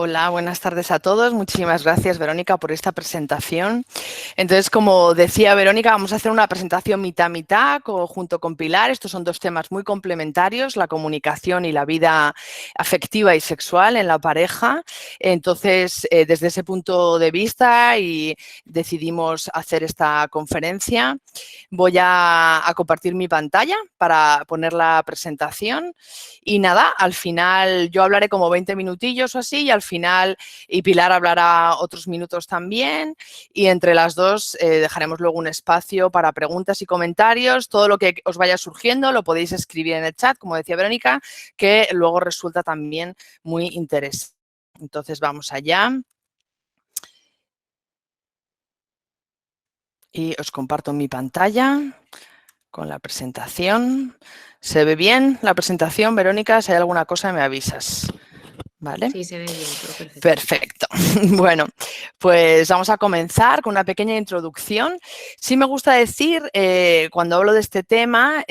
Hola, buenas tardes a todos. Muchísimas gracias, Verónica, por esta presentación. Entonces, como decía Verónica, vamos a hacer una presentación mitad-mitad junto con Pilar. Estos son dos temas muy complementarios, la comunicación y la vida afectiva y sexual en la pareja. Entonces, desde ese punto de vista decidimos hacer esta conferencia. Voy a compartir mi pantalla para poner la presentación y nada, al final yo hablaré como 20 minutillos o así y al final Pilar hablará otros minutos también y entre las dos dejaremos luego un espacio para preguntas y comentarios. Todo lo que os vaya surgiendo lo podéis escribir en el chat, como decía Verónica, que luego resulta también muy interesante. Entonces vamos allá. Y os comparto mi pantalla con la presentación. ¿Se ve bien la presentación, Verónica? Si hay alguna cosa me avisas. ¿Vale? Sí, se ve bien, todo perfecto. Perfecto. Bueno, pues vamos a comenzar con una pequeña introducción. Sí me gusta decir, cuando hablo de este tema,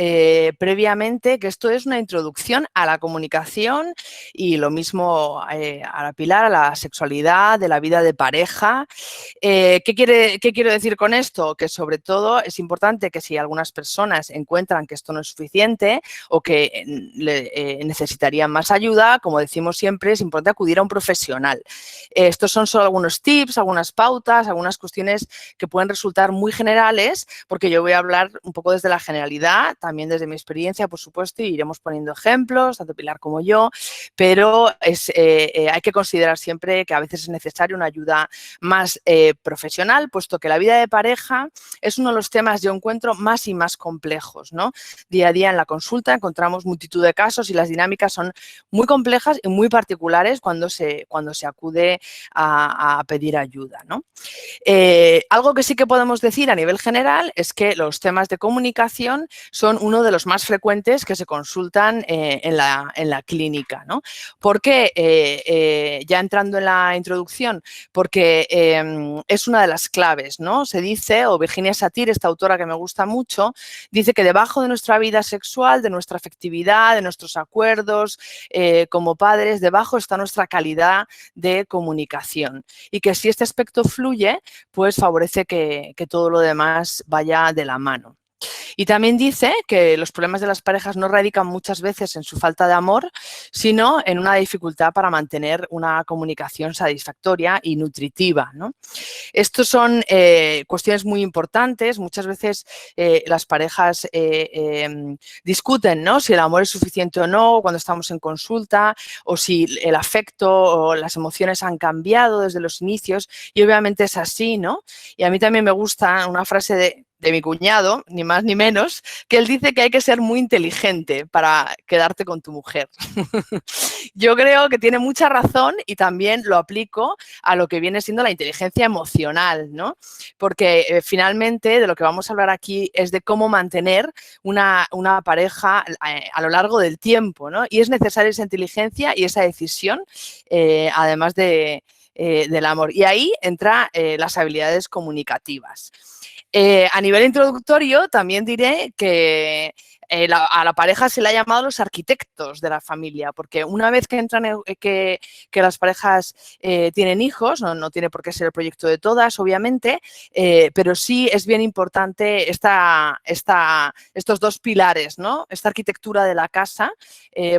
previamente, que esto es una introducción a la comunicación y lo mismo a la Pilar, a la sexualidad, de la vida de pareja. ¿Qué quiero decir con esto? Que sobre todo es importante que si algunas personas encuentran que esto no es suficiente o que necesitarían más ayuda, como decimos siempre, es importante acudir a un profesional. Estos son solo algunos tips, algunas pautas, algunas cuestiones que pueden resultar muy generales, porque yo voy a hablar un poco desde la generalidad, también desde mi experiencia, por supuesto, y iremos poniendo ejemplos, tanto Pilar como yo, pero hay que considerar siempre que a veces es necesaria una ayuda más profesional, puesto que la vida de pareja es uno de los temas yo encuentro más y más complejos, ¿no? Día a día en la consulta encontramos multitud de casos y las dinámicas son muy complejas y muy particulares cuando se acude a pedir ayuda, ¿no? Algo que sí que podemos decir a nivel general es que los temas de comunicación son uno de los más frecuentes que se consultan en la clínica, ¿no? ¿Por qué? Ya entrando en la introducción, porque es una de las claves, ¿no? Se dice, o Virginia Satir, esta autora que me gusta mucho, dice que debajo de nuestra vida sexual, de nuestra afectividad, de nuestros acuerdos como padres, debajo está nuestra calidad de comunicación y que si este aspecto fluye, pues favorece que todo lo demás vaya de la mano. Y también dice que los problemas de las parejas no radican muchas veces en su falta de amor, sino en una dificultad para mantener una comunicación satisfactoria y nutritiva, ¿no? Estos son cuestiones muy importantes. Muchas veces las parejas discuten, ¿no? Si el amor es suficiente o no cuando estamos en consulta o si el afecto o las emociones han cambiado desde los inicios y obviamente es así, ¿no? Y a mí también me gusta una frase de mi cuñado, ni más ni menos, que él dice que hay que ser muy inteligente para quedarte con tu mujer. Yo creo que tiene mucha razón y también lo aplico a lo que viene siendo la inteligencia emocional, ¿no? Porque finalmente de lo que vamos a hablar aquí es de cómo mantener una pareja a lo largo del tiempo, ¿no? Y es necesaria esa inteligencia y esa decisión, además del amor. Y ahí entran las habilidades comunicativas. A nivel introductorio, también diré que a la pareja se le ha llamado los arquitectos de la familia, porque una vez que entran, que las parejas tienen hijos, no tiene por qué ser el proyecto de todas, obviamente, pero sí es bien importante estos dos pilares, ¿no? Esta arquitectura de la casa,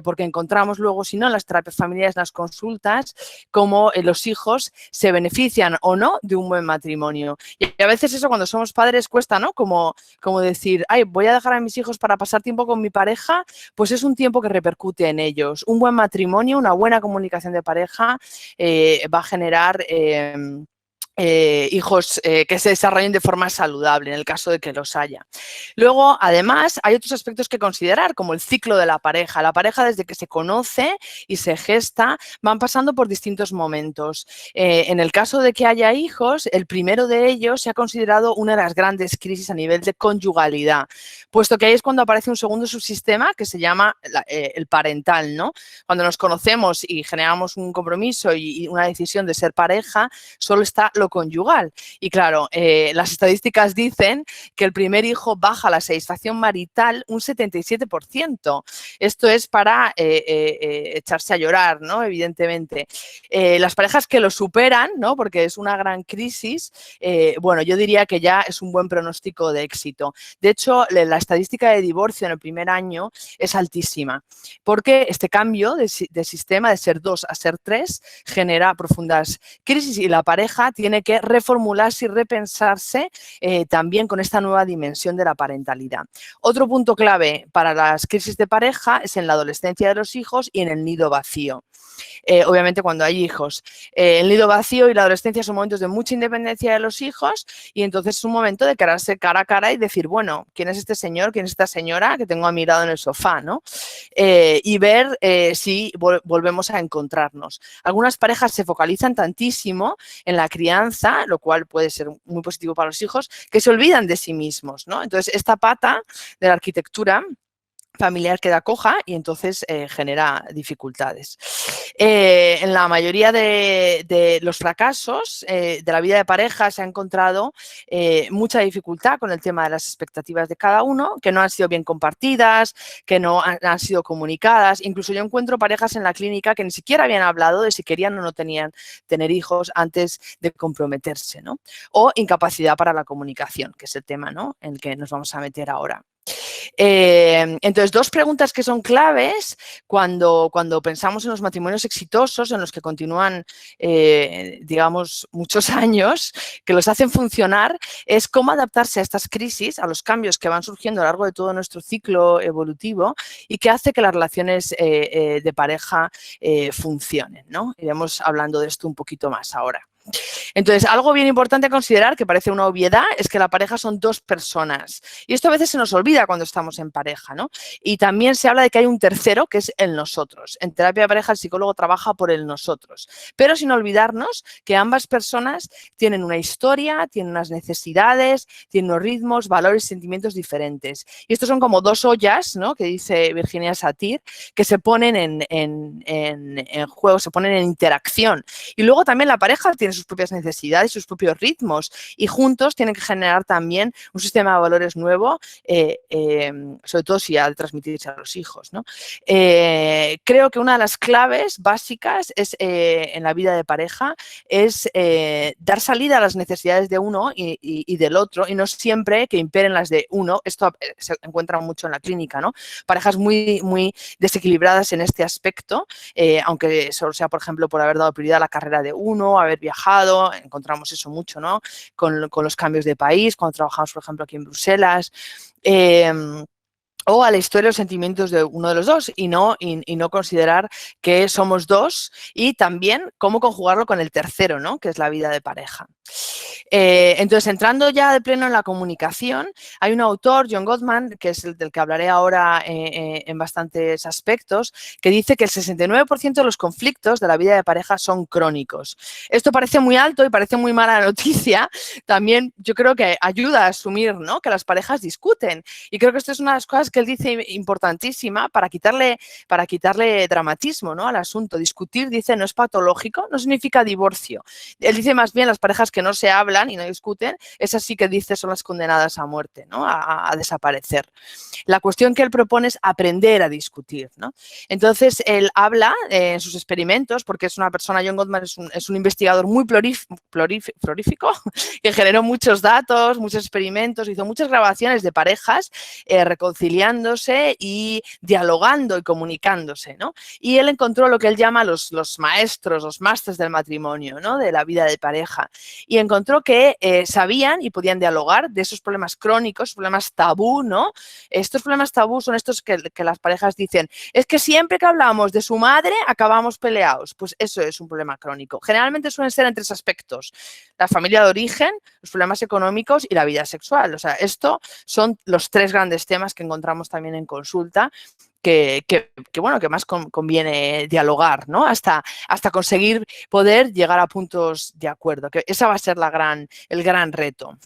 porque encontramos luego, si no, en las terapias familiares, en las consultas, cómo los hijos se benefician o no de un buen matrimonio. Y a veces eso cuando somos padres cuesta, ¿no? Como decir, ay, voy a dejar a mis hijos para pasar tiempo con mi pareja, pues es un tiempo que repercute en ellos. Un buen matrimonio, una buena comunicación de pareja va a generar hijos que se desarrollen de forma saludable, en el caso de que los haya. Luego, además, hay otros aspectos que considerar, como el ciclo de la pareja. La pareja, desde que se conoce y se gesta, van pasando por distintos momentos. En el caso de que haya hijos, el primero de ellos se ha considerado una de las grandes crisis a nivel de conyugalidad, puesto que ahí es cuando aparece un segundo subsistema que se llama el parental, ¿no? Cuando nos conocemos y generamos un compromiso y una decisión de ser pareja, solo está lo lo conyugal. Y claro, las estadísticas dicen que el primer hijo baja la satisfacción marital un 77%. Esto es para echarse a llorar, ¿no? Evidentemente. Las parejas que lo superan, ¿no? Porque es una gran crisis, bueno, yo diría que ya es un buen pronóstico de éxito. De hecho, la estadística de divorcio en el primer año es altísima, porque este cambio de sistema de ser 2 a ser 3 genera profundas crisis y la pareja tiene que reformularse y repensarse también con esta nueva dimensión de la parentalidad. Otro punto clave para las crisis de pareja es en la adolescencia de los hijos y en el nido vacío. Obviamente cuando hay hijos. El nido vacío y la adolescencia son momentos de mucha independencia de los hijos y entonces es un momento de quedarse cara a cara y decir, bueno, ¿quién es este señor, quién es esta señora que tengo a mi lado en el sofá? ¿No? Y ver si volvemos a encontrarnos. Algunas parejas se focalizan tantísimo en la crianza, lo cual puede ser muy positivo para los hijos, que se olvidan de sí mismos, ¿no? Entonces, esta pata de la arquitectura familiar queda coja y entonces genera dificultades. En la mayoría de los fracasos de la vida de pareja se ha encontrado mucha dificultad con el tema de las expectativas de cada uno, que no han sido bien compartidas, que no han sido comunicadas. Incluso yo encuentro parejas en la clínica que ni siquiera habían hablado de si querían o no tenían tener hijos antes de comprometerse, ¿no? O incapacidad para la comunicación, que es el tema, ¿no?, en el que nos vamos a meter ahora. Entonces, dos preguntas que son claves cuando pensamos en los matrimonios exitosos, en los que continúan, digamos, muchos años, que los hacen funcionar, es cómo adaptarse a estas crisis, a los cambios que van surgiendo a lo largo de todo nuestro ciclo evolutivo y que hace que las relaciones de pareja funcionen, ¿no? Iremos hablando de esto un poquito más ahora. Entonces, algo bien importante a considerar, que parece una obviedad, es que la pareja son dos personas. Y esto a veces se nos olvida cuando estamos en pareja, ¿no? Y también se habla de que hay un tercero, que es el nosotros. En terapia de pareja el psicólogo trabaja por el nosotros. Pero sin olvidarnos que ambas personas tienen una historia, tienen unas necesidades, tienen unos ritmos, valores y sentimientos diferentes. Y estos son como dos ollas, ¿no?, que dice Virginia Satir, que se ponen en juego, se ponen en interacción. Y luego también la pareja tiene sus propias necesidades, sus propios ritmos y juntos tienen que generar también un sistema de valores nuevo, sobre todo si ha de transmitirse a los hijos, ¿no? Creo que una de las claves básicas es, en la vida de pareja es dar salida a las necesidades de uno y del otro y no siempre que imperen las de uno. Esto se encuentra mucho en la clínica, ¿no? Parejas muy, muy desequilibradas en este aspecto, aunque solo sea, por ejemplo, por haber dado prioridad a la carrera de uno, haber viajado, encontramos eso mucho, ¿no?, con los cambios de país, cuando trabajamos, por ejemplo, aquí en Bruselas, o a la historia y los sentimientos de uno de los dos y no considerar que somos dos y también cómo conjugarlo con el tercero, ¿no?, que es la vida de pareja. Entonces, entrando ya de pleno en la comunicación, hay un autor, John Gottman, que es el del que hablaré ahora en bastantes aspectos, que dice que el 69% de los conflictos de la vida de pareja son crónicos. Esto parece muy alto y parece muy mala noticia. También yo creo que ayuda a asumir, ¿no?, que las parejas discuten. Y creo que esto es una de las cosas que él dice importantísima para quitarle dramatismo, ¿no?, al asunto. Discutir, dice, no es patológico, no significa divorcio. Él dice más bien las parejas que no se hablan y no discuten, esas sí que dice son las condenadas a muerte, ¿no?, a desaparecer. La cuestión que él propone es aprender a discutir, ¿no? Entonces, él habla en sus experimentos, porque es una persona, John Gottman es un investigador muy prolífico, que generó muchos datos, muchos experimentos, hizo muchas grabaciones de parejas reconciliándose y dialogando y comunicándose, ¿no? Y él encontró lo que él llama los maestros, los másters del matrimonio, ¿no?, de la vida de pareja. Y encontró que sabían y podían dialogar de esos problemas crónicos, problemas tabú, ¿no? Estos problemas tabú son estos que las parejas dicen, es que siempre que hablamos de su madre acabamos peleados. Pues eso es un problema crónico. Generalmente suelen ser en tres aspectos: la familia de origen, los problemas económicos y la vida sexual. O sea, esto son los tres grandes temas que encontramos también en consulta bueno, que más conviene dialogar, ¿no? Hasta conseguir poder llegar a puntos de acuerdo, que esa va a ser el gran reto.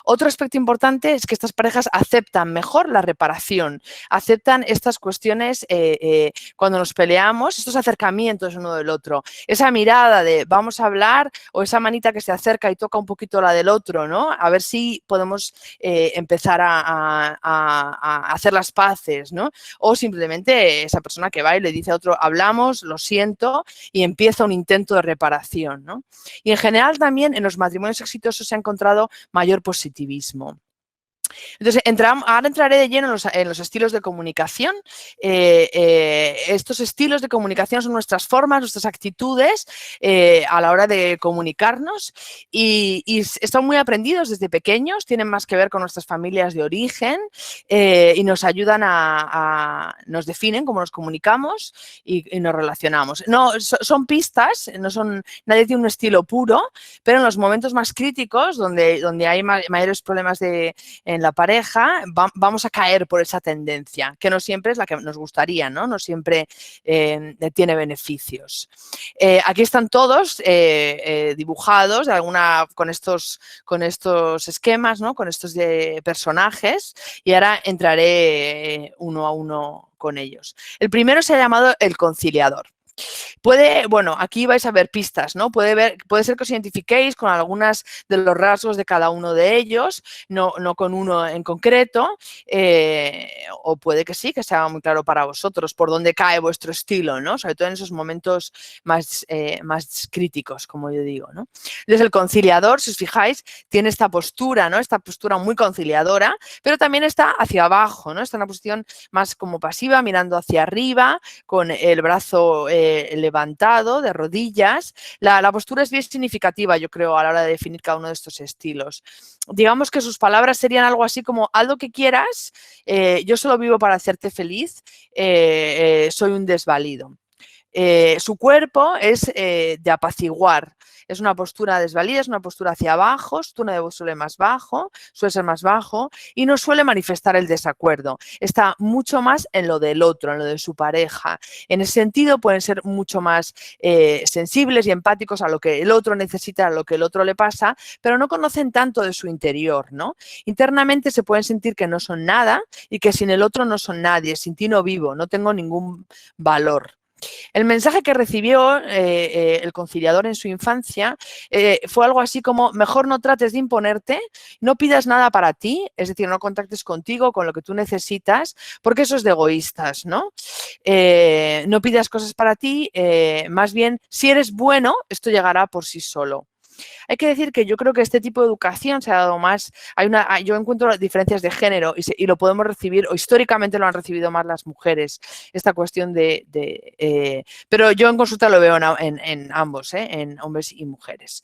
Otro aspecto importante es que estas parejas aceptan mejor la reparación, aceptan estas cuestiones cuando nos peleamos, estos acercamientos uno del otro, esa mirada de vamos a hablar o esa manita que se acerca y toca un poquito la del otro, ¿no? A ver si podemos empezar a hacer las paces, ¿no? O simplemente esa persona que va y le dice a otro, hablamos, lo siento, y empieza un intento de reparación, ¿no? Y en general también en los matrimonios exitosos se ha encontrado mayor positivismo. Entonces, ahora entraré de lleno en los estilos de comunicación. Estos estilos de comunicación son nuestras formas, nuestras actitudes a la hora de comunicarnos y están muy aprendidos desde pequeños, tienen más que ver con nuestras familias de origen y nos ayudan nos definen cómo nos comunicamos y nos relacionamos. No, son pistas, nadie tiene un estilo puro, pero en los momentos más críticos, donde hay mayores problemas en la pareja, vamos a caer por esa tendencia, que no siempre es la que nos gustaría, ¿no? No siempre tiene beneficios. Aquí están todos dibujados con estos esquemas, ¿no? Con estos personajes, y ahora entraré uno a uno con ellos. El primero se ha llamado el conciliador. Bueno, aquí vais a ver pistas, ¿no? Puede ser que os identifiquéis con algunos de los rasgos de cada uno de ellos, no con uno en concreto, o puede que sí, que sea muy claro para vosotros por dónde cae vuestro estilo, ¿no? Sobre todo en esos momentos más críticos, como yo digo, ¿no? Entonces, el conciliador, si os fijáis, tiene esta postura, ¿no? Esta postura muy conciliadora, pero también está hacia abajo, ¿no? Está en una posición más como pasiva, mirando hacia arriba, con el brazo levantado, de rodillas. La postura es bien significativa, yo creo, a la hora de definir cada uno de estos estilos. Digamos que sus palabras serían algo así como, haz lo que quieras, yo solo vivo para hacerte feliz, soy un desvalido. Su cuerpo es de apaciguar. Es una postura desvalida, es una postura hacia abajo, su tono de voz suele ser más bajo y no suele manifestar el desacuerdo. Está mucho más en lo del otro, en lo de su pareja. En ese sentido pueden ser mucho más sensibles y empáticos a lo que el otro necesita, a lo que el otro le pasa, pero no conocen tanto de su interior, ¿no? Internamente se pueden sentir que no son nada y que sin el otro no son nadie, sin ti no vivo, no tengo ningún valor. El mensaje que recibió el conciliador en su infancia fue algo así como, mejor no trates de imponerte, no pidas nada para ti, es decir, no contactes contigo con lo que tú necesitas, porque eso es de egoístas, ¿no? No pidas cosas para ti, más bien, si eres bueno, esto llegará por sí solo. Hay que decir que yo creo que este tipo de educación se ha dado más, yo encuentro diferencias de género y lo podemos recibir, o históricamente lo han recibido más las mujeres, esta cuestión pero yo en consulta lo veo en ambos, en hombres y mujeres.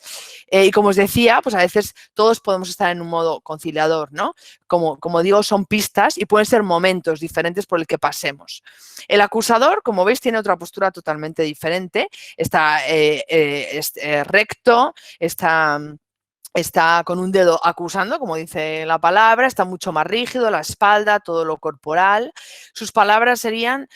Y como os decía, pues a veces todos podemos estar en un modo conciliador, ¿no? Como digo, son pistas y pueden ser momentos diferentes por el que pasemos. El acusador, como veis, tiene otra postura totalmente diferente, está recto, está con un dedo acusando, como dice la palabra, está mucho más rígido, la espalda, todo lo corporal. Sus palabras serían,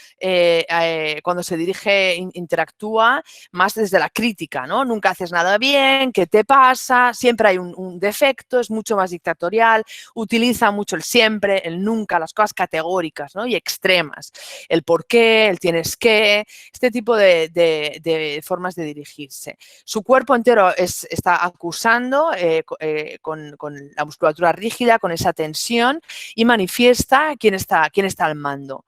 cuando se dirige, interactúa más desde la crítica, ¿no? Nunca haces nada bien, ¿qué te pasa? Siempre hay un defecto, es mucho más dictatorial, utiliza mucho el siempre, el nunca, las cosas categóricas, ¿no? Y extremas. El por qué, el tienes que, este tipo de formas de dirigirse. Su cuerpo entero está acusando, con la musculatura rígida, con esa tensión, y manifiesta quién está al mando.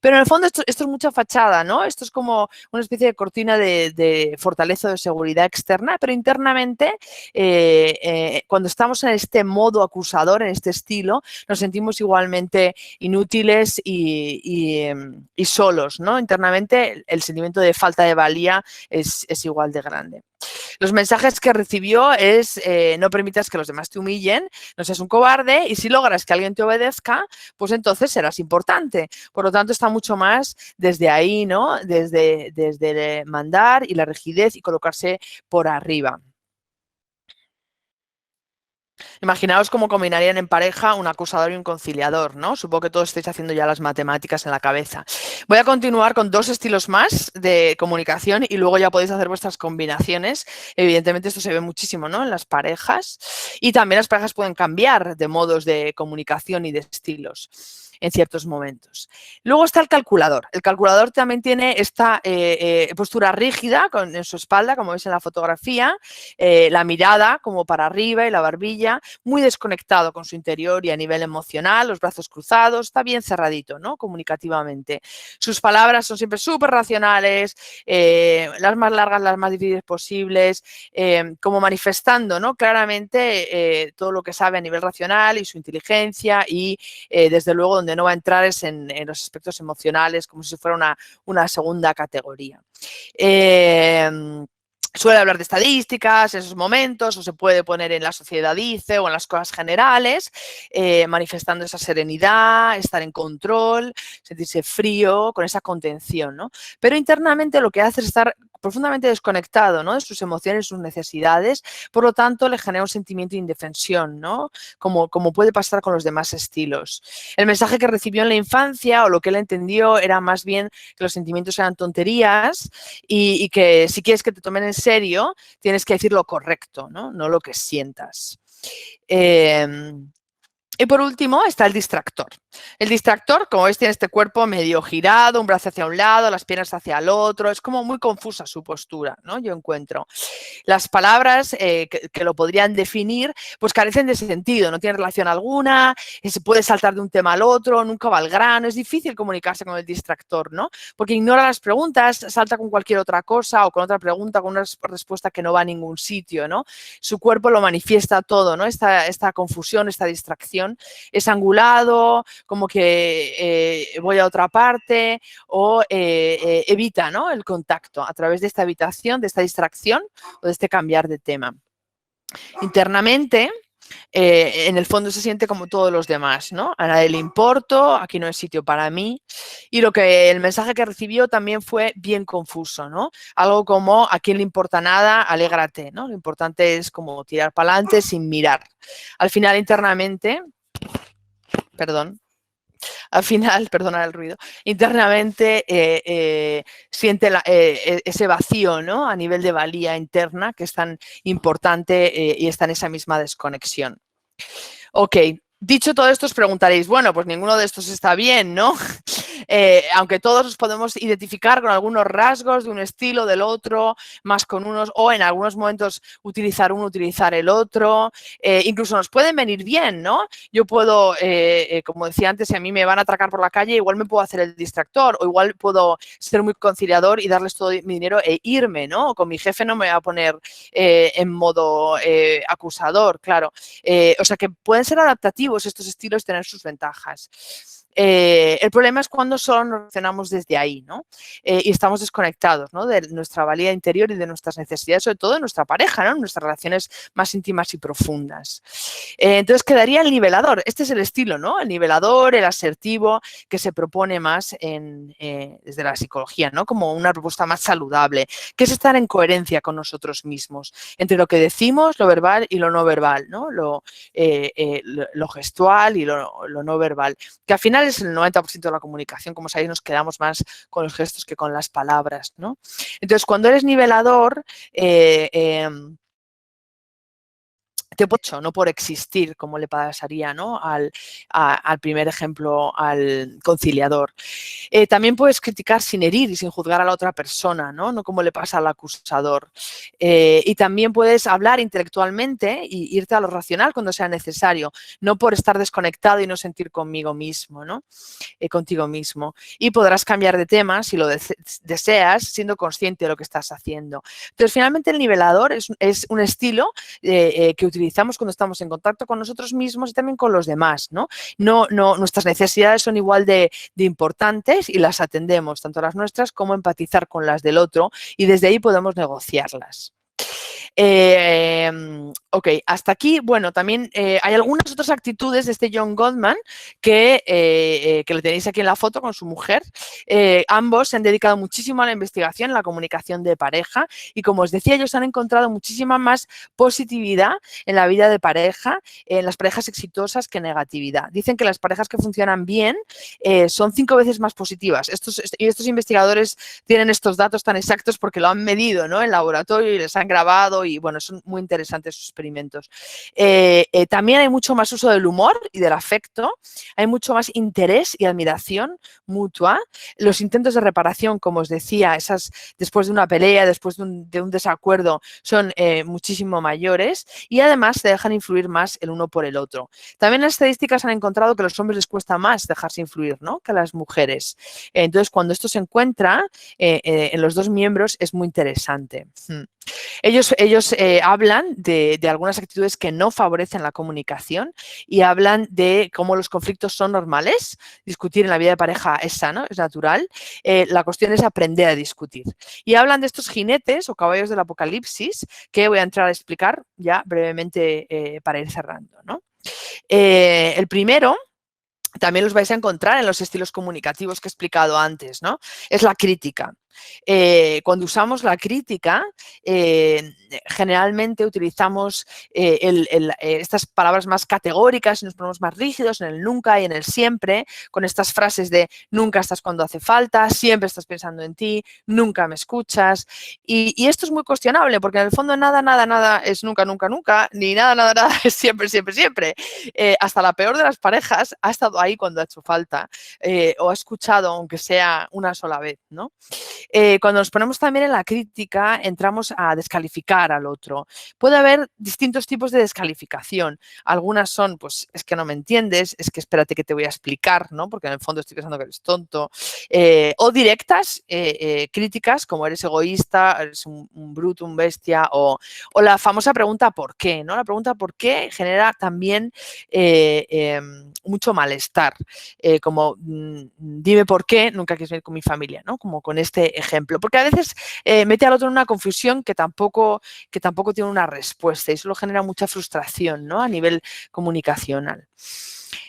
Pero en el fondo esto es mucha fachada, ¿no? Esto es como una especie de cortina de fortaleza o de seguridad externa, pero internamente, cuando estamos en este modo acusador, en este estilo, nos sentimos igualmente inútiles y solos, ¿no? Internamente el sentimiento de falta de valía es igual de grande. Los mensajes que recibió es, no permitas que los demás te humillen, no seas un cobarde, y si logras que alguien te obedezca, pues entonces serás importante. Por lo tanto, está mucho más desde ahí, ¿no? Desde mandar y la rigidez y colocarse por arriba. Imaginaos cómo combinarían en pareja un acusador y un conciliador, ¿no? Supongo que todos estáis haciendo ya las matemáticas en la cabeza. Voy a continuar con 2 estilos más de comunicación y luego ya podéis hacer vuestras combinaciones. Evidentemente esto se ve muchísimo, ¿no? En las parejas, y también las parejas pueden cambiar de modos de comunicación y de estilos en ciertos momentos. Luego está el calculador. El calculador también tiene esta postura rígida en su espalda, como veis en la fotografía, la mirada como para arriba y la barbilla, muy desconectado con su interior y a nivel emocional, los brazos cruzados, está bien cerradito, ¿no? Comunicativamente. Sus palabras son siempre súper racionales, las más largas, las más difíciles posibles, como manifestando, ¿no? Claramente todo lo que sabe a nivel racional y su inteligencia, y desde luego donde no va a entrar es en los aspectos emocionales, como si fuera una segunda categoría. Suele hablar de estadísticas en esos momentos, o se puede poner en la sociedad dice o en las cosas generales, manifestando esa serenidad, estar en control, sentirse frío, con esa contención, ¿no? Pero internamente lo que hace es estar profundamente desconectado, ¿no? De sus emociones, sus necesidades, por lo tanto le genera un sentimiento de indefensión, ¿no? Como puede pasar con los demás estilos. El mensaje que recibió en la infancia, o lo que él entendió, era más bien que los sentimientos eran tonterías y que si quieres que te tomen en serio, tienes que decir lo correcto, ¿no? No lo que sientas. Y por último está el distractor. El distractor, como veis, tiene este cuerpo medio girado, un brazo hacia un lado, las piernas hacia el otro. Es como muy confusa su postura, ¿no? Yo encuentro. Las palabras que lo podrían definir, pues carecen de sentido, no tienen relación alguna, se puede saltar de un tema al otro, nunca va al grano, es difícil comunicarse con el distractor, ¿no? Porque ignora las preguntas, salta con cualquier otra cosa o con otra pregunta, con una respuesta que no va a ningún sitio, ¿no? Su cuerpo lo manifiesta todo, ¿no? Esta confusión, esta distracción. Es angulado, como que voy a otra parte, o evita, ¿no? El contacto a través de esta evitación, de esta distracción o de este cambiar de tema. Internamente, en el fondo se siente como todos los demás, ¿no? A nadie le importo, aquí no es sitio para mí. Y el mensaje que recibió también fue bien confuso, ¿no? Algo como, ¿a quién le importa nada? Alégrate, ¿no? Lo importante es como tirar para adelante sin mirar. Al final, internamente, perdona el ruido, internamente siente ese vacío, ¿no? A nivel de valía interna, que es tan importante y está en esa misma desconexión. Ok, dicho todo esto, os preguntaréis, bueno, pues ninguno de estos está bien, ¿no? Aunque todos nos podemos identificar con algunos rasgos de un estilo, del otro, más con unos, o en algunos momentos utilizar uno, utilizar el otro, incluso nos pueden venir bien, ¿no? Yo puedo, como decía antes, si a mí me van a atracar por la calle, igual me puedo hacer el distractor, o igual puedo ser muy conciliador y darles todo mi dinero e irme, ¿no? O con mi jefe no me voy a poner en modo acusador, claro. O sea que pueden ser adaptativos estos estilos, tener sus ventajas. El problema es cuando solo nos relacionamos desde ahí, ¿no? Y estamos desconectados, ¿no? De nuestra valía interior y de nuestras necesidades, sobre todo de nuestra pareja, ¿no? Nuestras relaciones más íntimas y profundas. Entonces quedaría el nivelador. Este es el estilo, ¿no? El nivelador, el asertivo, que se propone más desde la psicología, ¿no? Como una propuesta más saludable, que es estar en coherencia con nosotros mismos, entre lo que decimos, lo verbal y lo no verbal, ¿no? Lo gestual y lo no verbal, que al final es el 90% de la comunicación. Como sabéis, nos quedamos más con los gestos que con las palabras, ¿no? Entonces, cuando eres nivelador, no por existir, como le pasaría, ¿no? al primer ejemplo, al conciliador. También puedes criticar sin herir y sin juzgar a la otra persona, ¿no? No como le pasa al acusador. Y también puedes hablar intelectualmente y irte a lo racional cuando sea necesario, no por estar desconectado y no sentir conmigo mismo, ¿no? Contigo mismo. Y podrás cambiar de tema si lo deseas, siendo consciente de lo que estás haciendo. Entonces, finalmente, el nivelador es un estilo que utilizamos cuando estamos en contacto con nosotros mismos y también con los demás, ¿no? Nuestras necesidades son igual de importantes y las atendemos, tanto las nuestras como empatizar con las del otro, y desde ahí podemos negociarlas. Ok, hasta aquí, bueno, también hay algunas otras actitudes de este John Gottman que le tenéis aquí en la foto con su mujer. Ambos se han dedicado muchísimo a la investigación, a la comunicación de pareja y, como os decía, ellos han encontrado muchísima más positividad en la vida de pareja, en las parejas exitosas, que negatividad. Dicen que las parejas que funcionan bien son 5 veces más positivas. Estos investigadores tienen estos datos tan exactos porque lo han medido, ¿no?, en laboratorio y les han grabado y, bueno, son muy interesantes sus experimentos. También hay mucho más uso del humor y del afecto, hay mucho más interés y admiración mutua. Los intentos de reparación, como os decía, después de una pelea, después de un desacuerdo, son muchísimo mayores y además se dejan influir más el uno por el otro. También las estadísticas han encontrado que a los hombres les cuesta más dejarse influir, ¿no?, que a las mujeres. Entonces, cuando esto se encuentra en los dos miembros, es muy interesante. Ellos hablan de algunas actitudes que no favorecen la comunicación y hablan de cómo los conflictos son normales. Discutir en la vida de pareja es sano, es natural. La cuestión es aprender a discutir. Y hablan de estos jinetes o caballos del apocalipsis que voy a entrar a explicar ya brevemente para ir cerrando, ¿no? El primero, también los vais a encontrar en los estilos comunicativos que he explicado antes, ¿no?, es la crítica. Cuando usamos la crítica, generalmente utilizamos estas palabras más categóricas y nos ponemos más rígidos en el nunca y en el siempre, con estas frases de nunca estás cuando hace falta, siempre estás pensando en ti, nunca me escuchas. Y esto es muy cuestionable porque en el fondo nada es nunca, nunca, nunca, ni nada es siempre, siempre, siempre. Hasta la peor de las parejas ha estado ahí cuando ha hecho falta o ha escuchado, aunque sea una sola vez, ¿no? Cuando nos ponemos también en la crítica, entramos a descalificar al otro. Puede haber distintos tipos de descalificación. Algunas son, pues, es que no me entiendes, es que espérate que te voy a explicar, ¿no?, porque en el fondo estoy pensando que eres tonto. O directas, críticas, como eres egoísta, eres un bruto, un bestia, o la famosa pregunta ¿por qué?, ¿no? La pregunta ¿por qué? Genera también mucho malestar, como dime por qué nunca quieres venir con mi familia, ¿no?, como con este ejemplo, porque a veces mete al otro en una confusión que tampoco tiene una respuesta y eso lo genera mucha frustración, ¿no?, a nivel comunicacional.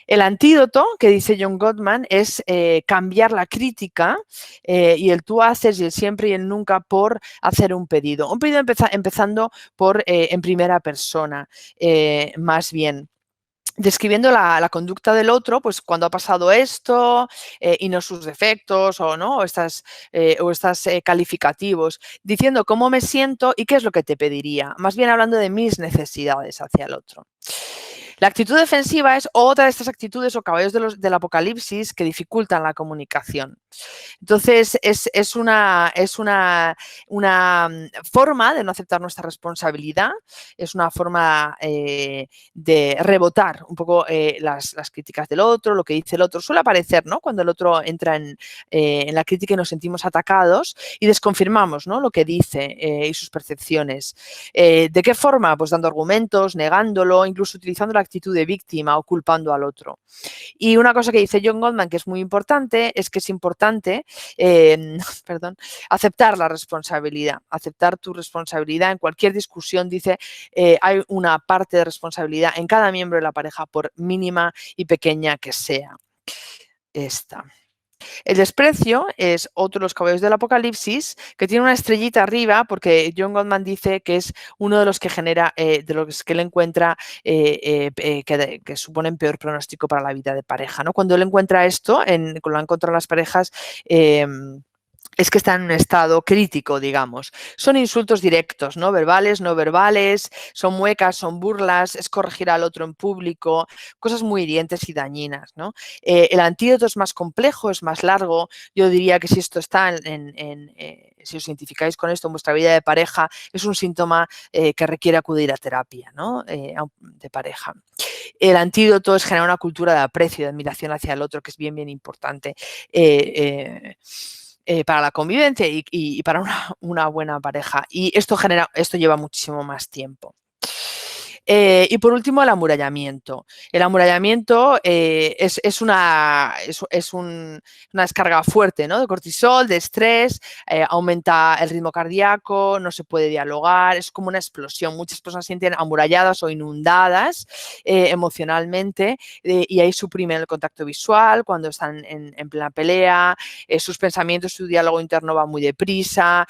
El antídoto que dice John Gottman es cambiar la crítica y el tú haces y el siempre y el nunca por hacer un pedido. Un pedido empezando por en primera persona, más bien. Describiendo la conducta del otro, pues cuando ha pasado esto y no sus defectos o estas calificativos, diciendo cómo me siento y qué es lo que te pediría, más bien hablando de mis necesidades hacia el otro. La actitud defensiva es otra de estas actitudes o caballos del apocalipsis que dificultan la comunicación. Entonces, es una forma de no aceptar nuestra responsabilidad, es una forma de rebotar un poco las críticas del otro, lo que dice el otro. Suele aparecer, ¿no?, cuando el otro entra en la crítica y nos sentimos atacados y desconfirmamos, ¿no?, lo que dice y sus percepciones. ¿De qué forma? Pues dando argumentos, negándolo, incluso utilizando la actitud de víctima o culpando al otro. Y una cosa que dice John Gottman que es muy importante es que es importante aceptar la responsabilidad, aceptar tu responsabilidad en cualquier discusión. Dice, hay una parte de responsabilidad en cada miembro de la pareja, por mínima y pequeña que sea. Esta. El desprecio es otro de los caballos del apocalipsis que tiene una estrellita arriba porque John Gottman dice que es uno de los que genera, de los que él encuentra que suponen peor pronóstico para la vida de pareja, ¿no? Cuando él encuentra esto, lo han encontrado las parejas, es que están en un estado crítico, digamos. Son insultos directos, no verbales, son muecas, son burlas, es corregir al otro en público, cosas muy hirientes y dañinas, ¿no? El antídoto es más complejo, es más largo. Yo diría que si esto está si os identificáis con esto en vuestra vida de pareja, es un síntoma que requiere acudir a terapia, ¿no?, de pareja. El antídoto es generar una cultura de aprecio y de admiración hacia el otro, que es bien, bien importante. Para la convivencia y para una buena pareja. Y esto lleva muchísimo más tiempo. Y por último, el amurallamiento. El amurallamiento es una descarga fuerte, ¿no? De cortisol, de estrés, aumenta el ritmo cardíaco, no se puede dialogar, es como una explosión. Muchas personas se sienten amuralladas o inundadas emocionalmente y ahí suprimen el contacto visual cuando están en plena pelea, sus pensamientos, su diálogo interno va muy deprisa,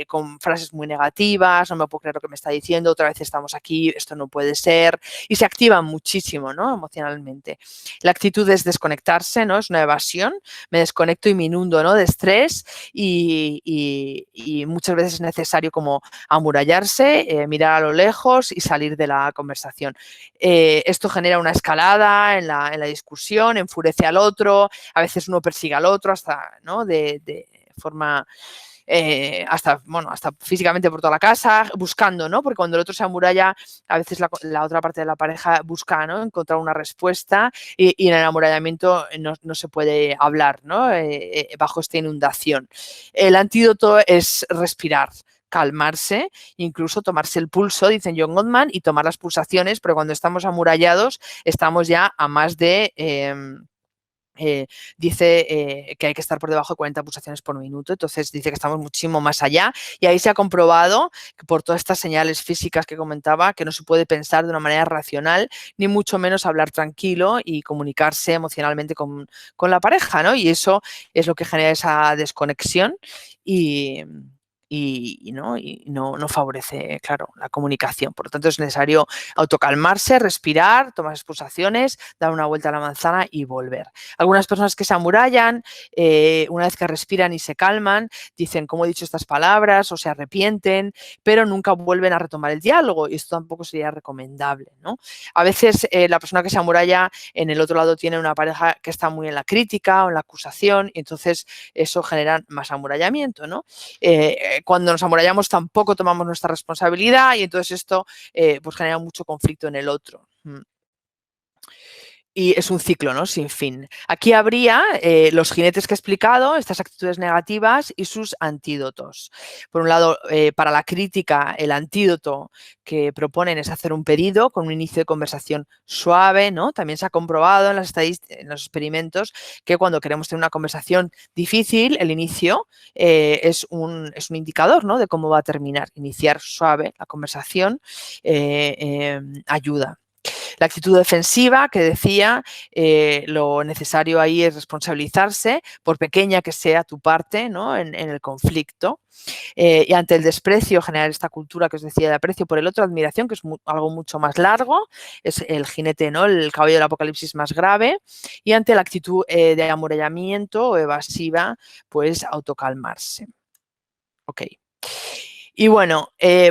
con frases muy negativas, no me puedo creer lo que me está diciendo, otra vez estamos aquí, esto no puede ser, y se activan muchísimo, ¿no? Emocionalmente. La actitud es desconectarse, ¿no? Es una evasión, me desconecto y me inundo, ¿no? De estrés y muchas veces es necesario como amurallarse, mirar a lo lejos y salir de la conversación. Esto genera una escalada en la discusión, enfurece al otro, a veces uno persigue al otro hasta, ¿no? de forma hasta físicamente por toda la casa, buscando, ¿no? Porque cuando el otro se amuralla, a veces la otra parte de la pareja busca, ¿no? Encontrar una respuesta y en el amurallamiento no se puede hablar, ¿no? Bajo esta inundación. El antídoto es respirar, calmarse, incluso tomarse el pulso, dicen John Gottman, y tomar las pulsaciones, pero cuando estamos amurallados estamos ya a más de... dice que hay que estar por debajo de 40 pulsaciones por minuto, entonces dice que estamos muchísimo más allá y ahí se ha comprobado que por todas estas señales físicas que comentaba que no se puede pensar de una manera racional ni mucho menos hablar tranquilo y comunicarse emocionalmente con la pareja, ¿no? Y eso es lo que genera esa desconexión y no favorece, claro, la comunicación. Por lo tanto, es necesario autocalmarse, respirar, tomar expulsaciones, dar una vuelta a la manzana y volver. Algunas personas que se amurallan, una vez que respiran y se calman, dicen, ¿cómo he dicho estas palabras? O se arrepienten, pero nunca vuelven a retomar el diálogo y esto tampoco sería recomendable, ¿no? A veces la persona que se amuralla en el otro lado tiene una pareja que está muy en la crítica o en la acusación y entonces eso genera más amurallamiento, ¿no? Cuando nos amurallamos tampoco tomamos nuestra responsabilidad y entonces esto pues genera mucho conflicto en el otro. Y es un ciclo, ¿no? Sin fin. Aquí habría los jinetes que he explicado, estas actitudes negativas y sus antídotos. Por un lado, para la crítica, el antídoto que proponen es hacer un pedido con un inicio de conversación suave, ¿no? También se ha comprobado en los experimentos que cuando queremos tener una conversación difícil, el inicio es un indicador, ¿no? De cómo va a terminar. Iniciar suave la conversación ayuda. La actitud defensiva que decía, lo necesario ahí es responsabilizarse, por pequeña que sea tu parte, ¿no? en el conflicto. Y ante el desprecio, generar esta cultura que os decía de aprecio por el otro, admiración, que es algo mucho más largo, es el jinete, ¿no? El caballo del apocalipsis más grave. Y ante la actitud de amurallamiento o evasiva, pues autocalmarse. Ok. Y bueno,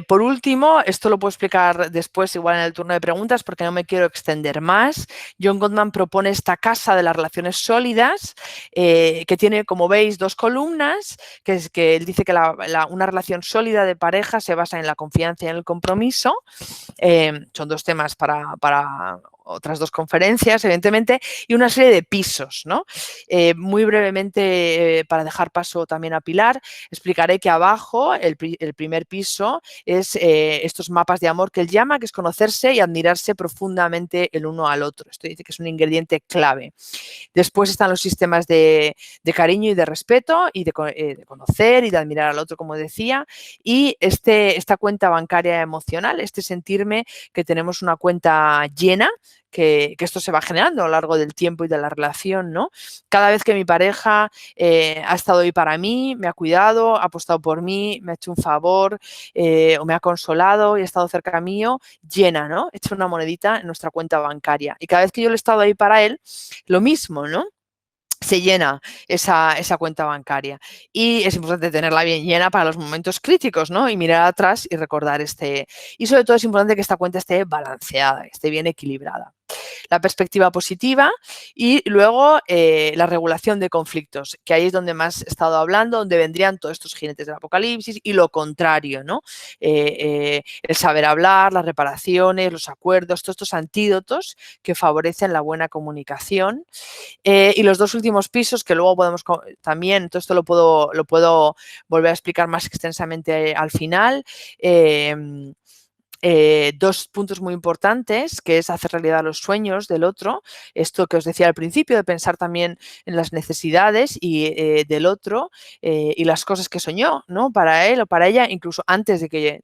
por último, esto lo puedo explicar después igual en el turno de preguntas porque no me quiero extender más. John Gottman propone esta casa de las relaciones sólidas que tiene, como veis, dos columnas, que es que él dice que una relación sólida de pareja se basa en la confianza y en el compromiso. Son dos temas para otras dos conferencias, evidentemente, y una serie de pisos, ¿no? Muy brevemente, para dejar paso también a Pilar, explicaré que abajo, el primer piso, es estos mapas de amor que él llama, que es conocerse y admirarse profundamente el uno al otro. Esto dice que es un ingrediente clave. Después están los sistemas de cariño y de respeto y de conocer y de admirar al otro, como decía, y esta cuenta bancaria emocional, este sentirme que tenemos una cuenta llena, que esto se va generando a lo largo del tiempo y de la relación, ¿no? Cada vez que mi pareja ha estado ahí para mí, me ha cuidado, ha apostado por mí, me ha hecho un favor o me ha consolado y ha estado cerca mío, llena, ¿no? He hecho una monedita en nuestra cuenta bancaria. Y cada vez que yo le he estado ahí para él, lo mismo, ¿no? Se llena esa cuenta bancaria y es importante tenerla bien llena para los momentos críticos, ¿no? Y mirar atrás y recordar y sobre todo es importante que esta cuenta esté balanceada, esté bien equilibrada. La perspectiva positiva y luego la regulación de conflictos, que ahí es donde más he estado hablando, donde vendrían todos estos jinetes del apocalipsis y lo contrario, ¿no? El saber hablar, las reparaciones, los acuerdos, todos estos antídotos que favorecen la buena comunicación. Y los dos últimos pisos, que luego podemos también, todo esto lo puedo volver a explicar más extensamente al final, dos puntos muy importantes, que es hacer realidad los sueños del otro, esto que os decía al principio, de pensar también en las necesidades del otro y las cosas que soñó, ¿no? Para él o para ella, incluso antes de que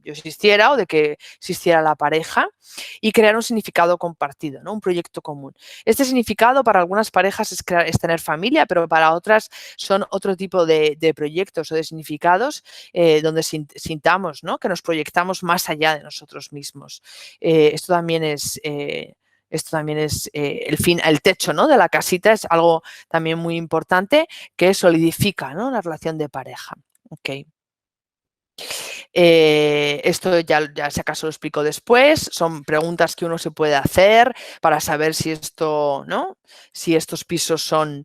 yo existiera o de que existiera la pareja, y crear un significado compartido, ¿no? Un proyecto común. Este significado para algunas parejas es tener familia, pero para otras son otro tipo de proyectos o de significados donde sintamos, ¿no? Que nos proyectamos más allá de nosotros mismos. Esto también es el techo, ¿no? De la casita es algo también muy importante que solidifica, ¿no? La relación de pareja. Okay. Esto ya si acaso lo explico después, son preguntas que uno se puede hacer para saber si esto, ¿no? Si estos pisos son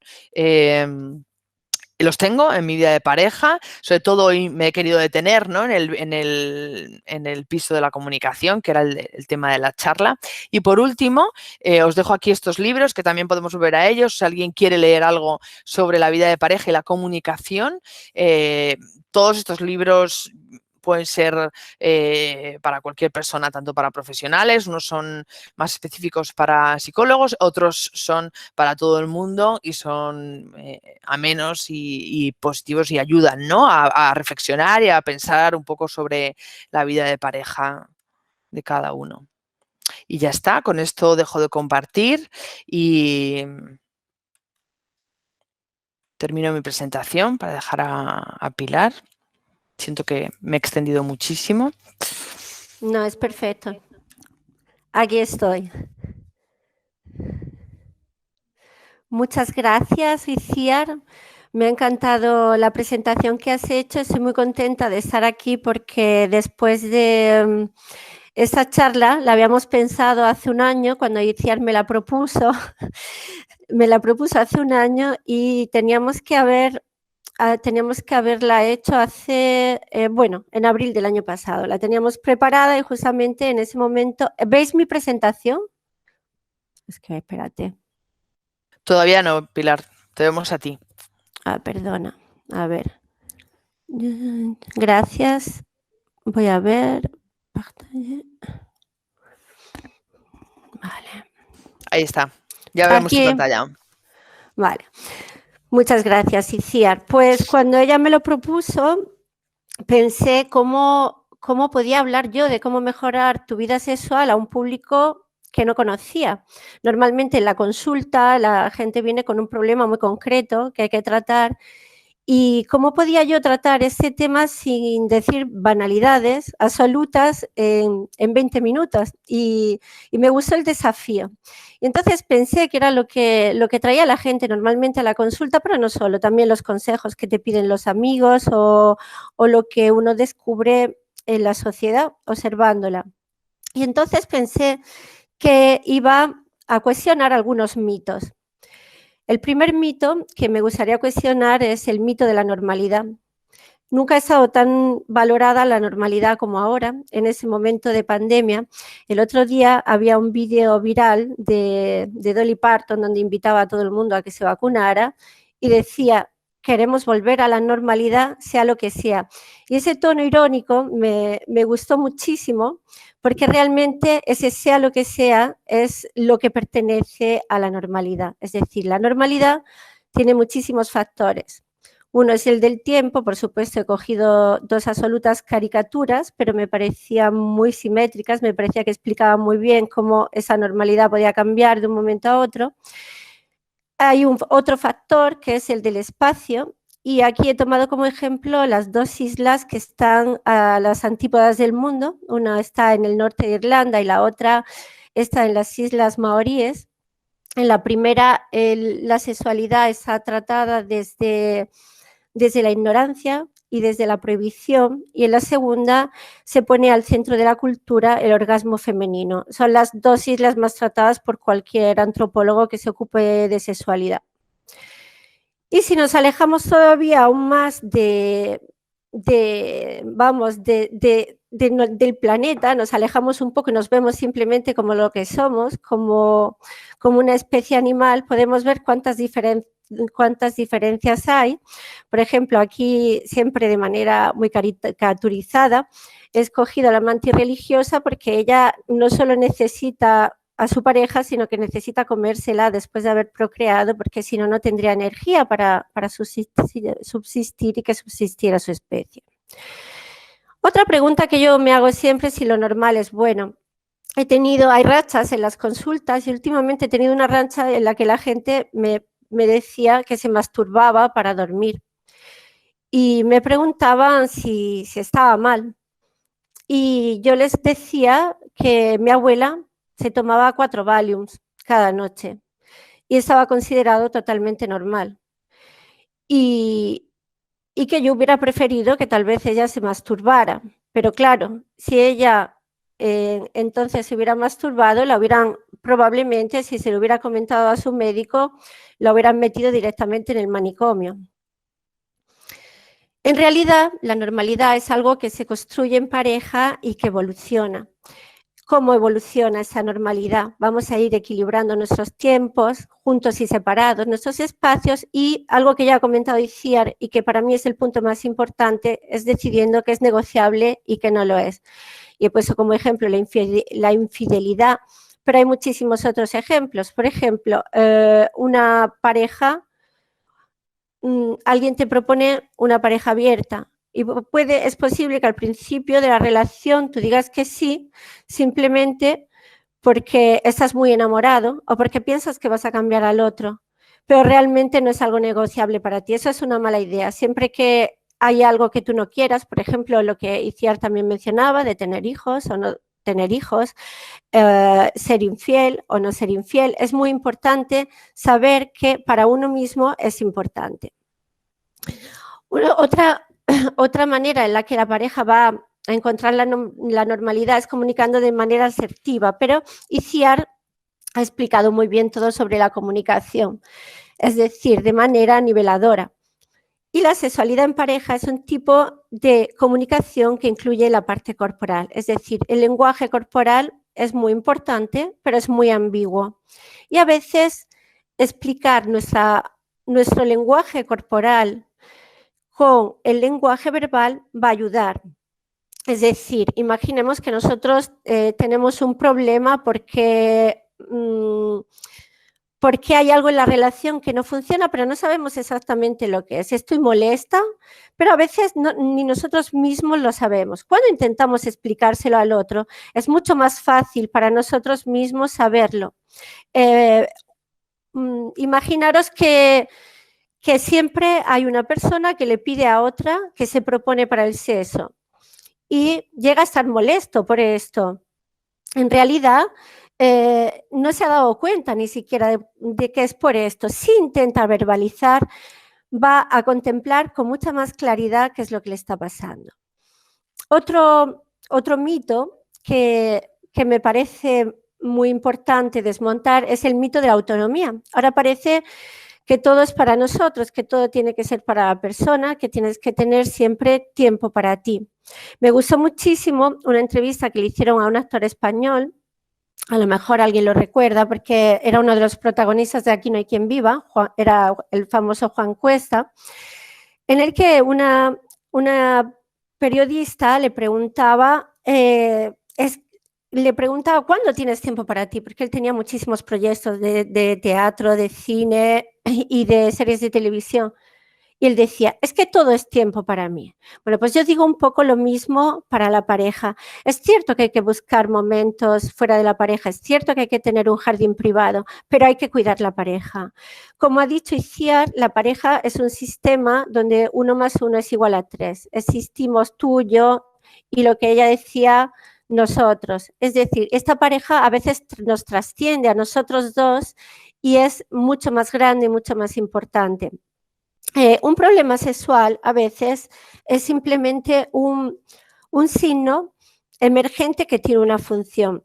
los tengo en mi vida de pareja, sobre todo hoy me he querido detener, ¿no? en el piso de la comunicación, que era el tema de la charla. Y por último, os dejo aquí estos libros que también podemos volver a ellos. Si alguien quiere leer algo sobre la vida de pareja y la comunicación, todos estos libros pueden ser para cualquier persona, tanto para profesionales, unos son más específicos para psicólogos, otros son para todo el mundo y son amenos y positivos y ayudan, ¿no? a reflexionar y a pensar un poco sobre la vida de pareja de cada uno. Y ya está, con esto dejo de compartir y termino mi presentación para dejar a Pilar. Siento que me he extendido muchísimo. No, es perfecto. Aquí estoy. Muchas gracias, Iciar. Me ha encantado la presentación que has hecho. Estoy muy contenta de estar aquí porque después de esta charla la habíamos pensado hace un año, cuando Iciar me la propuso. Me la propuso hace un año y teníamos que haberla hecho hace, en abril del año pasado. La teníamos preparada y justamente en ese momento... ¿Veis mi presentación? Es que, espérate. Todavía no, Pilar. Te vemos a ti. Perdona. A ver. Gracias. Voy a ver. Vale. Ahí está. Ya vemos tu pantalla. Vale. Muchas gracias, Iciar. Pues cuando ella me lo propuso, pensé cómo podía hablar yo de cómo mejorar tu vida sexual a un público que no conocía. Normalmente en la consulta la gente viene con un problema muy concreto que hay que tratar. ¿Y cómo podía yo tratar ese tema sin decir banalidades absolutas en 20 minutos? Y me gustó el desafío. Y entonces pensé que era lo que traía la gente normalmente a la consulta, pero no solo, también los consejos que te piden los amigos o lo que uno descubre en la sociedad observándola. Y entonces pensé que iba a cuestionar algunos mitos. El primer mito que me gustaría cuestionar es el mito de la normalidad. Nunca ha estado tan valorada la normalidad como ahora, en ese momento de pandemia. El otro día había un vídeo viral de Dolly Parton donde invitaba a todo el mundo a que se vacunara y decía: queremos volver a la normalidad, sea lo que sea. Y ese tono irónico me gustó muchísimo porque realmente ese sea lo que sea es lo que pertenece a la normalidad. Es decir, la normalidad tiene muchísimos factores. Uno es el del tiempo, por supuesto he cogido dos absolutas caricaturas, pero me parecían muy simétricas, me parecía que explicaban muy bien cómo esa normalidad podía cambiar de un momento a otro. Hay otro factor que es el del espacio, y aquí he tomado como ejemplo las dos islas que están a las antípodas del mundo. Una está en el norte de Irlanda y la otra está en las Islas Maoríes. En la primera, la sexualidad está tratada desde la ignorancia y desde la prohibición, y en la segunda se pone al centro de la cultura el orgasmo femenino. Son las dos islas más tratadas por cualquier antropólogo que se ocupe de sexualidad. Y si nos alejamos todavía aún más del planeta, nos alejamos un poco y nos vemos simplemente como lo que somos, como una especie animal, podemos ver cuántas cuántas diferencias hay. Por ejemplo, aquí siempre de manera muy caricaturizada he escogido a la amante religiosa porque ella no solo necesita a su pareja, sino que necesita comérsela después de haber procreado, porque si no, no tendría energía para subsistir y que subsistiera su especie. Otra pregunta que yo me hago siempre es si lo normal es bueno. Hay rachas en las consultas y últimamente he tenido una racha en la que la gente me decía que se masturbaba para dormir y me preguntaban si estaba mal. Y yo les decía que mi abuela se tomaba 4 Valiums cada noche y estaba considerado totalmente normal. Y que yo hubiera preferido que tal vez ella se masturbara. Pero claro, si ella entonces se hubiera masturbado, probablemente, si se lo hubiera comentado a su médico, la hubieran metido directamente en el manicomio. En realidad, la normalidad es algo que se construye en pareja y que evoluciona. ¿Cómo evoluciona esa normalidad? Vamos a ir equilibrando nuestros tiempos, juntos y separados, nuestros espacios, y algo que ya ha comentado Itziar y que para mí es el punto más importante, es decidiendo qué es negociable y qué no lo es. Y he puesto como ejemplo la infidelidad, pero hay muchísimos otros ejemplos. Por ejemplo, una pareja, alguien te propone una pareja abierta. Y es posible que al principio de la relación tú digas que sí, simplemente porque estás muy enamorado o porque piensas que vas a cambiar al otro, pero realmente no es algo negociable para ti. Eso es una mala idea. Siempre que hay algo que tú no quieras, por ejemplo, lo que Itziar también mencionaba, de tener hijos o no tener hijos, ser infiel o no ser infiel, es muy importante saber que para uno mismo es importante. Otra manera en la que la pareja va a encontrar la normalidad es comunicando de manera asertiva, pero Itziar ha explicado muy bien todo sobre la comunicación, es decir, de manera niveladora. Y la sexualidad en pareja es un tipo de comunicación que incluye la parte corporal, es decir, el lenguaje corporal es muy importante, pero es muy ambiguo. Y a veces explicar nuestro lenguaje corporal con el lenguaje verbal va a ayudar. Es decir, imaginemos que nosotros tenemos un problema porque hay algo en la relación que no funciona, pero no sabemos exactamente lo que es. Estoy molesta, pero a veces ni nosotros mismos lo sabemos. Cuando intentamos explicárselo al otro, es mucho más fácil para nosotros mismos saberlo. Imaginaros que siempre hay una persona que le pide a otra que se propone para el sexo y llega a estar molesto por esto. En realidad, no se ha dado cuenta ni siquiera de que es por esto. Si intenta verbalizar, va a contemplar con mucha más claridad qué es lo que le está pasando. Otro mito que me parece muy importante desmontar es el mito de la autonomía. Ahora parece que todo es para nosotros, que todo tiene que ser para la persona, que tienes que tener siempre tiempo para ti. Me gustó muchísimo una entrevista que le hicieron a un actor español, a lo mejor alguien lo recuerda porque era uno de los protagonistas de Aquí no hay quien viva, era el famoso Juan Cuesta, en el que una periodista le preguntaba ¿cuándo tienes tiempo para ti? Porque él tenía muchísimos proyectos de teatro, de cine y de series de televisión. Y él decía, es que todo es tiempo para mí. Bueno, pues yo digo un poco lo mismo para la pareja. Es cierto que hay que buscar momentos fuera de la pareja, es cierto que hay que tener un jardín privado, pero hay que cuidar la pareja. Como ha dicho Itziar, la pareja es un sistema donde 1 más 1 es igual a 3. Existimos tú, yo y lo que ella decía, nosotros. Es decir, esta pareja a veces nos trasciende a nosotros dos y es mucho más grande y mucho más importante. Un problema sexual a veces es simplemente un signo emergente que tiene una función.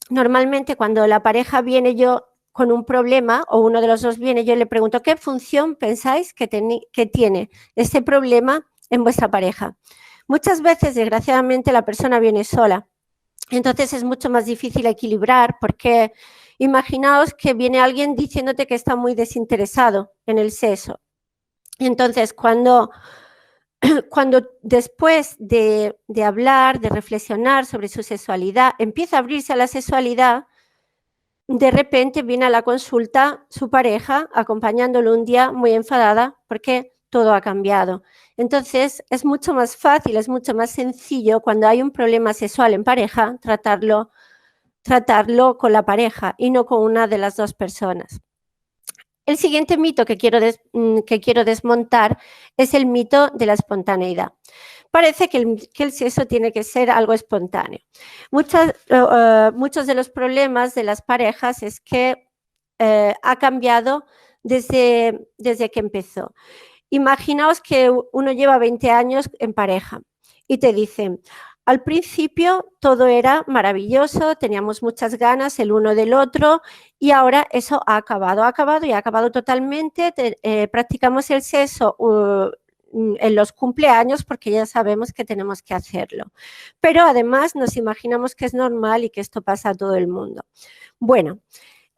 Normalmente cuando la pareja viene yo con un problema o uno de los dos viene, yo le pregunto, ¿qué función pensáis que tiene este problema en vuestra pareja? Muchas veces, desgraciadamente, la persona viene sola. Entonces es mucho más difícil equilibrar porque Imaginaos que viene alguien diciéndote que está muy desinteresado en el sexo. Entonces, cuando después de hablar, de reflexionar sobre su sexualidad, empieza a abrirse a la sexualidad, de repente viene a la consulta su pareja acompañándolo un día muy enfadada porque todo ha cambiado. Entonces es mucho más fácil, es mucho más sencillo cuando hay un problema sexual en pareja tratarlo con la pareja y no con una de las dos personas. El siguiente mito que quiero desmontar es el mito de la espontaneidad. Parece que el sexo tiene que ser algo espontáneo. Muchos de los problemas de las parejas es que ha cambiado desde que empezó. Imaginaos que uno lleva 20 años en pareja y te dicen, al principio todo era maravilloso, teníamos muchas ganas el uno del otro y ahora eso ha acabado totalmente. Practicamos el sexo en los cumpleaños porque ya sabemos que tenemos que hacerlo. Pero además nos imaginamos que es normal y que esto pasa a todo el mundo. Bueno,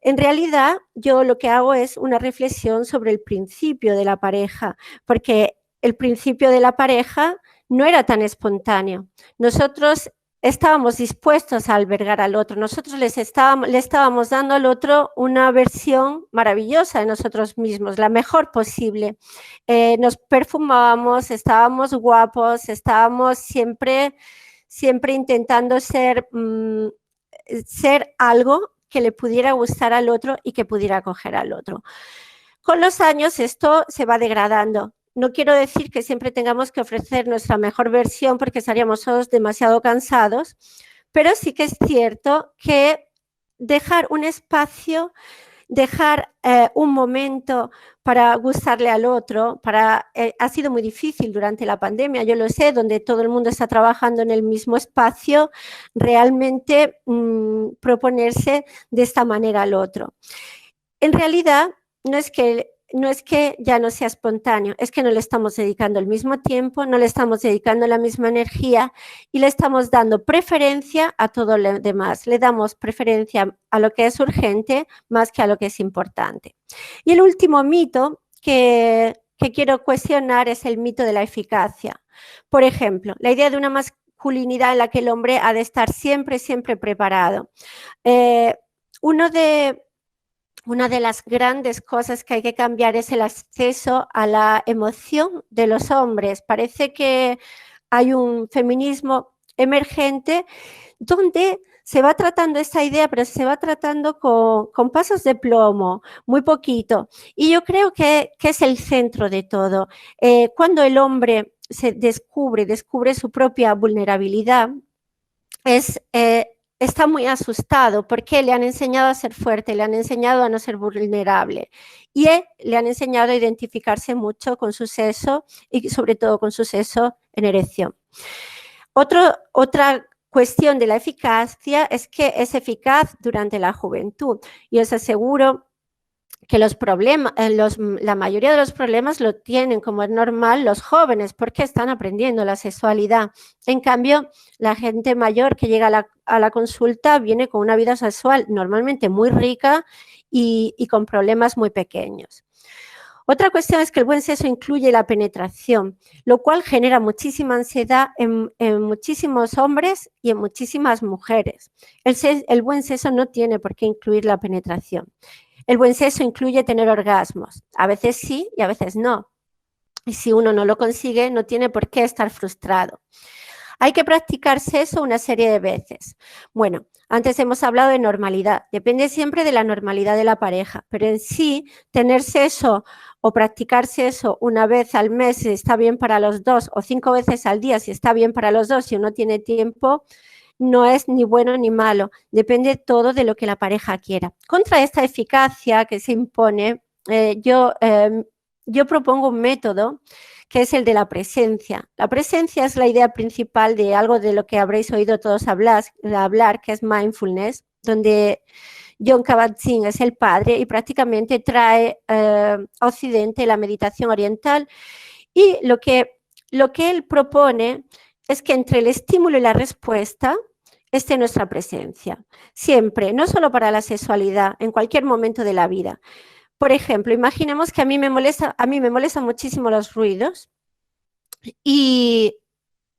en realidad yo lo que hago es una reflexión sobre el principio de la pareja, porque el principio de la pareja no era tan espontáneo. Nosotros estábamos dispuestos a albergar al otro, nosotros le estábamos dando al otro una versión maravillosa de nosotros mismos, la mejor posible. Nos perfumábamos, estábamos guapos, estábamos siempre intentando ser algo que le pudiera gustar al otro y que pudiera acoger al otro. Con los años esto se va degradando. No quiero decir que siempre tengamos que ofrecer nuestra mejor versión porque estaríamos todos demasiado cansados, pero sí que es cierto que dejar un espacio, dejar un momento para gustarle al otro, ha sido muy difícil durante la pandemia, yo lo sé, donde todo el mundo está trabajando en el mismo espacio, realmente proponerse de esta manera al otro. En realidad, no es que ya no sea espontáneo, es que no le estamos dedicando el mismo tiempo, no le estamos dedicando la misma energía y le estamos dando preferencia a todo lo demás. Le damos preferencia a lo que es urgente más que a lo que es importante. Y el último mito que quiero cuestionar es el mito de la eficacia. Por ejemplo, la idea de una masculinidad en la que el hombre ha de estar siempre preparado. Una de las grandes cosas que hay que cambiar es el acceso a la emoción de los hombres. Parece que hay un feminismo emergente donde se va tratando esta idea, pero se va tratando con pasos de plomo, muy poquito. Y yo creo que es el centro de todo. Cuando el hombre se descubre su propia vulnerabilidad, está muy asustado porque le han enseñado a ser fuerte, le han enseñado a no ser vulnerable y le han enseñado a identificarse mucho con su sexo y sobre todo con su sexo en erección. Otra cuestión de la eficacia es que es eficaz durante la juventud. Y os aseguro que la mayoría de los problemas lo tienen, como es normal, los jóvenes, porque están aprendiendo la sexualidad. En cambio, la gente mayor que llega a la consulta viene con una vida sexual normalmente muy rica y con problemas muy pequeños. Otra cuestión es que el buen sexo incluye la penetración, lo cual genera muchísima ansiedad en muchísimos hombres y en muchísimas mujeres. El buen sexo no tiene por qué incluir la penetración. El buen sexo incluye tener orgasmos. A veces sí y a veces no. Y si uno no lo consigue, no tiene por qué estar frustrado. Hay que practicar sexo una serie de veces. Bueno, antes hemos hablado de normalidad. Depende siempre de la normalidad de la pareja. Pero en sí, tener sexo o practicar sexo una vez al mes si está bien para los dos o 5 veces al día si está bien para los dos, si uno tiene tiempo, no es ni bueno ni malo, depende todo de lo que la pareja quiera. Contra esta eficacia que se impone, yo propongo un método que es el de la presencia. La presencia es la idea principal de algo de lo que habréis oído todos hablar que es mindfulness, donde Jon Kabat-Zinn es el padre y prácticamente trae a Occidente la meditación oriental y lo que él propone es que entre el estímulo y la respuesta, esté en nuestra presencia, siempre, no solo para la sexualidad, en cualquier momento de la vida. Por ejemplo, imaginemos que a mí me molestan muchísimo los ruidos y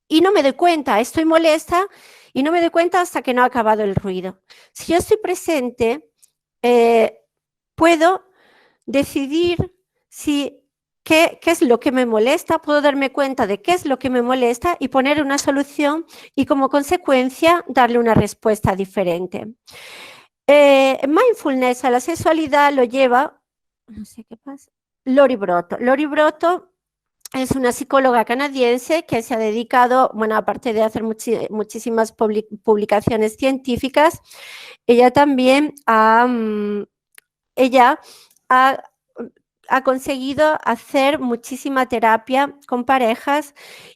no me doy cuenta, estoy molesta y no me doy cuenta hasta que no ha acabado el ruido. Si yo estoy presente, puedo decidir qué es lo que me molesta, puedo darme cuenta de qué es lo que me molesta y poner una solución y como consecuencia darle una respuesta diferente. Mindfulness a la sexualidad lo lleva, no sé qué pasa, Lori Broto. Lori Broto es una psicóloga canadiense que se ha dedicado, bueno, aparte de hacer muchísimas publicaciones científicas, ella también ha conseguido hacer muchísima terapia con parejas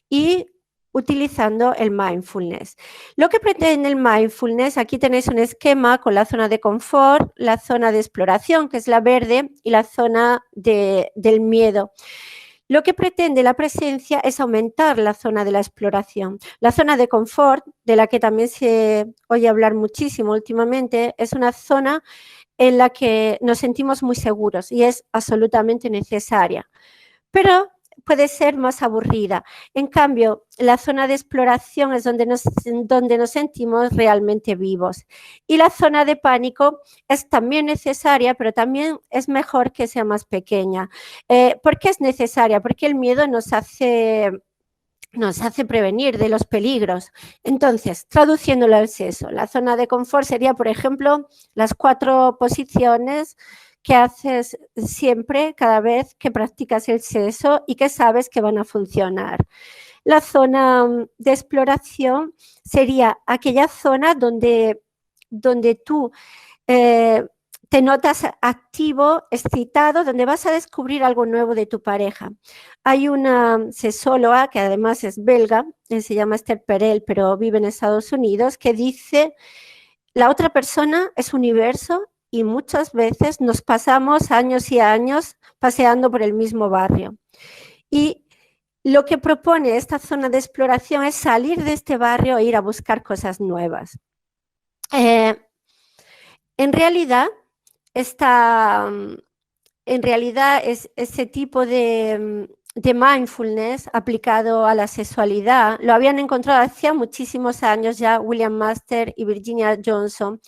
y utilizando el mindfulness. Lo que pretende el mindfulness, aquí tenéis un esquema con la zona de confort, la zona de exploración, que es la verde, y la zona del miedo. Lo que pretende la presencia es aumentar la zona de la exploración. La zona de confort, de la que también se oye hablar muchísimo últimamente, es una zona en la que nos sentimos muy seguros y es absolutamente necesaria, pero puede ser más aburrida. En cambio, la zona de exploración es donde nos sentimos realmente vivos. Y la zona de pánico es también necesaria, pero también es mejor que sea más pequeña. ¿Por qué es necesaria? Porque el miedo nos hace prevenir de los peligros. Entonces, traduciéndolo al sexo, la zona de confort sería, por ejemplo, las 4 posiciones que haces siempre, cada vez que practicas el sexo y que sabes que van a funcionar. La zona de exploración sería aquella zona donde tú te notas activo, excitado, donde vas a descubrir algo nuevo de tu pareja. Hay una sexóloga que además es belga, se llama Esther Perel, pero vive en Estados Unidos, que dice, la otra persona es universo y muchas veces nos pasamos años y años paseando por el mismo barrio. Y lo que propone esta zona de exploración es salir de este barrio e ir a buscar cosas nuevas. En realidad, es ese tipo de mindfulness aplicado a la sexualidad lo habían encontrado hacía muchísimos años ya William Master y Virginia Johnson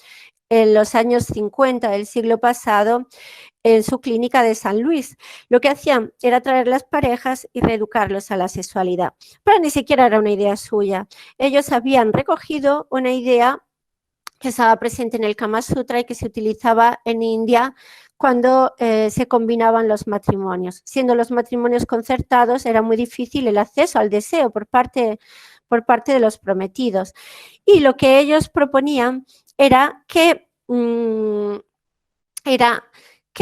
en los años 50 del siglo pasado en su clínica de San Luis. Lo que hacían era traer las parejas y reeducarlos a la sexualidad, pero ni siquiera era una idea suya. Ellos habían recogido una idea que estaba presente en el Kama Sutra y que se utilizaba en India cuando se combinaban los matrimonios. Siendo los matrimonios concertados, era muy difícil el acceso al deseo por parte de los prometidos. Y lo que ellos proponían era que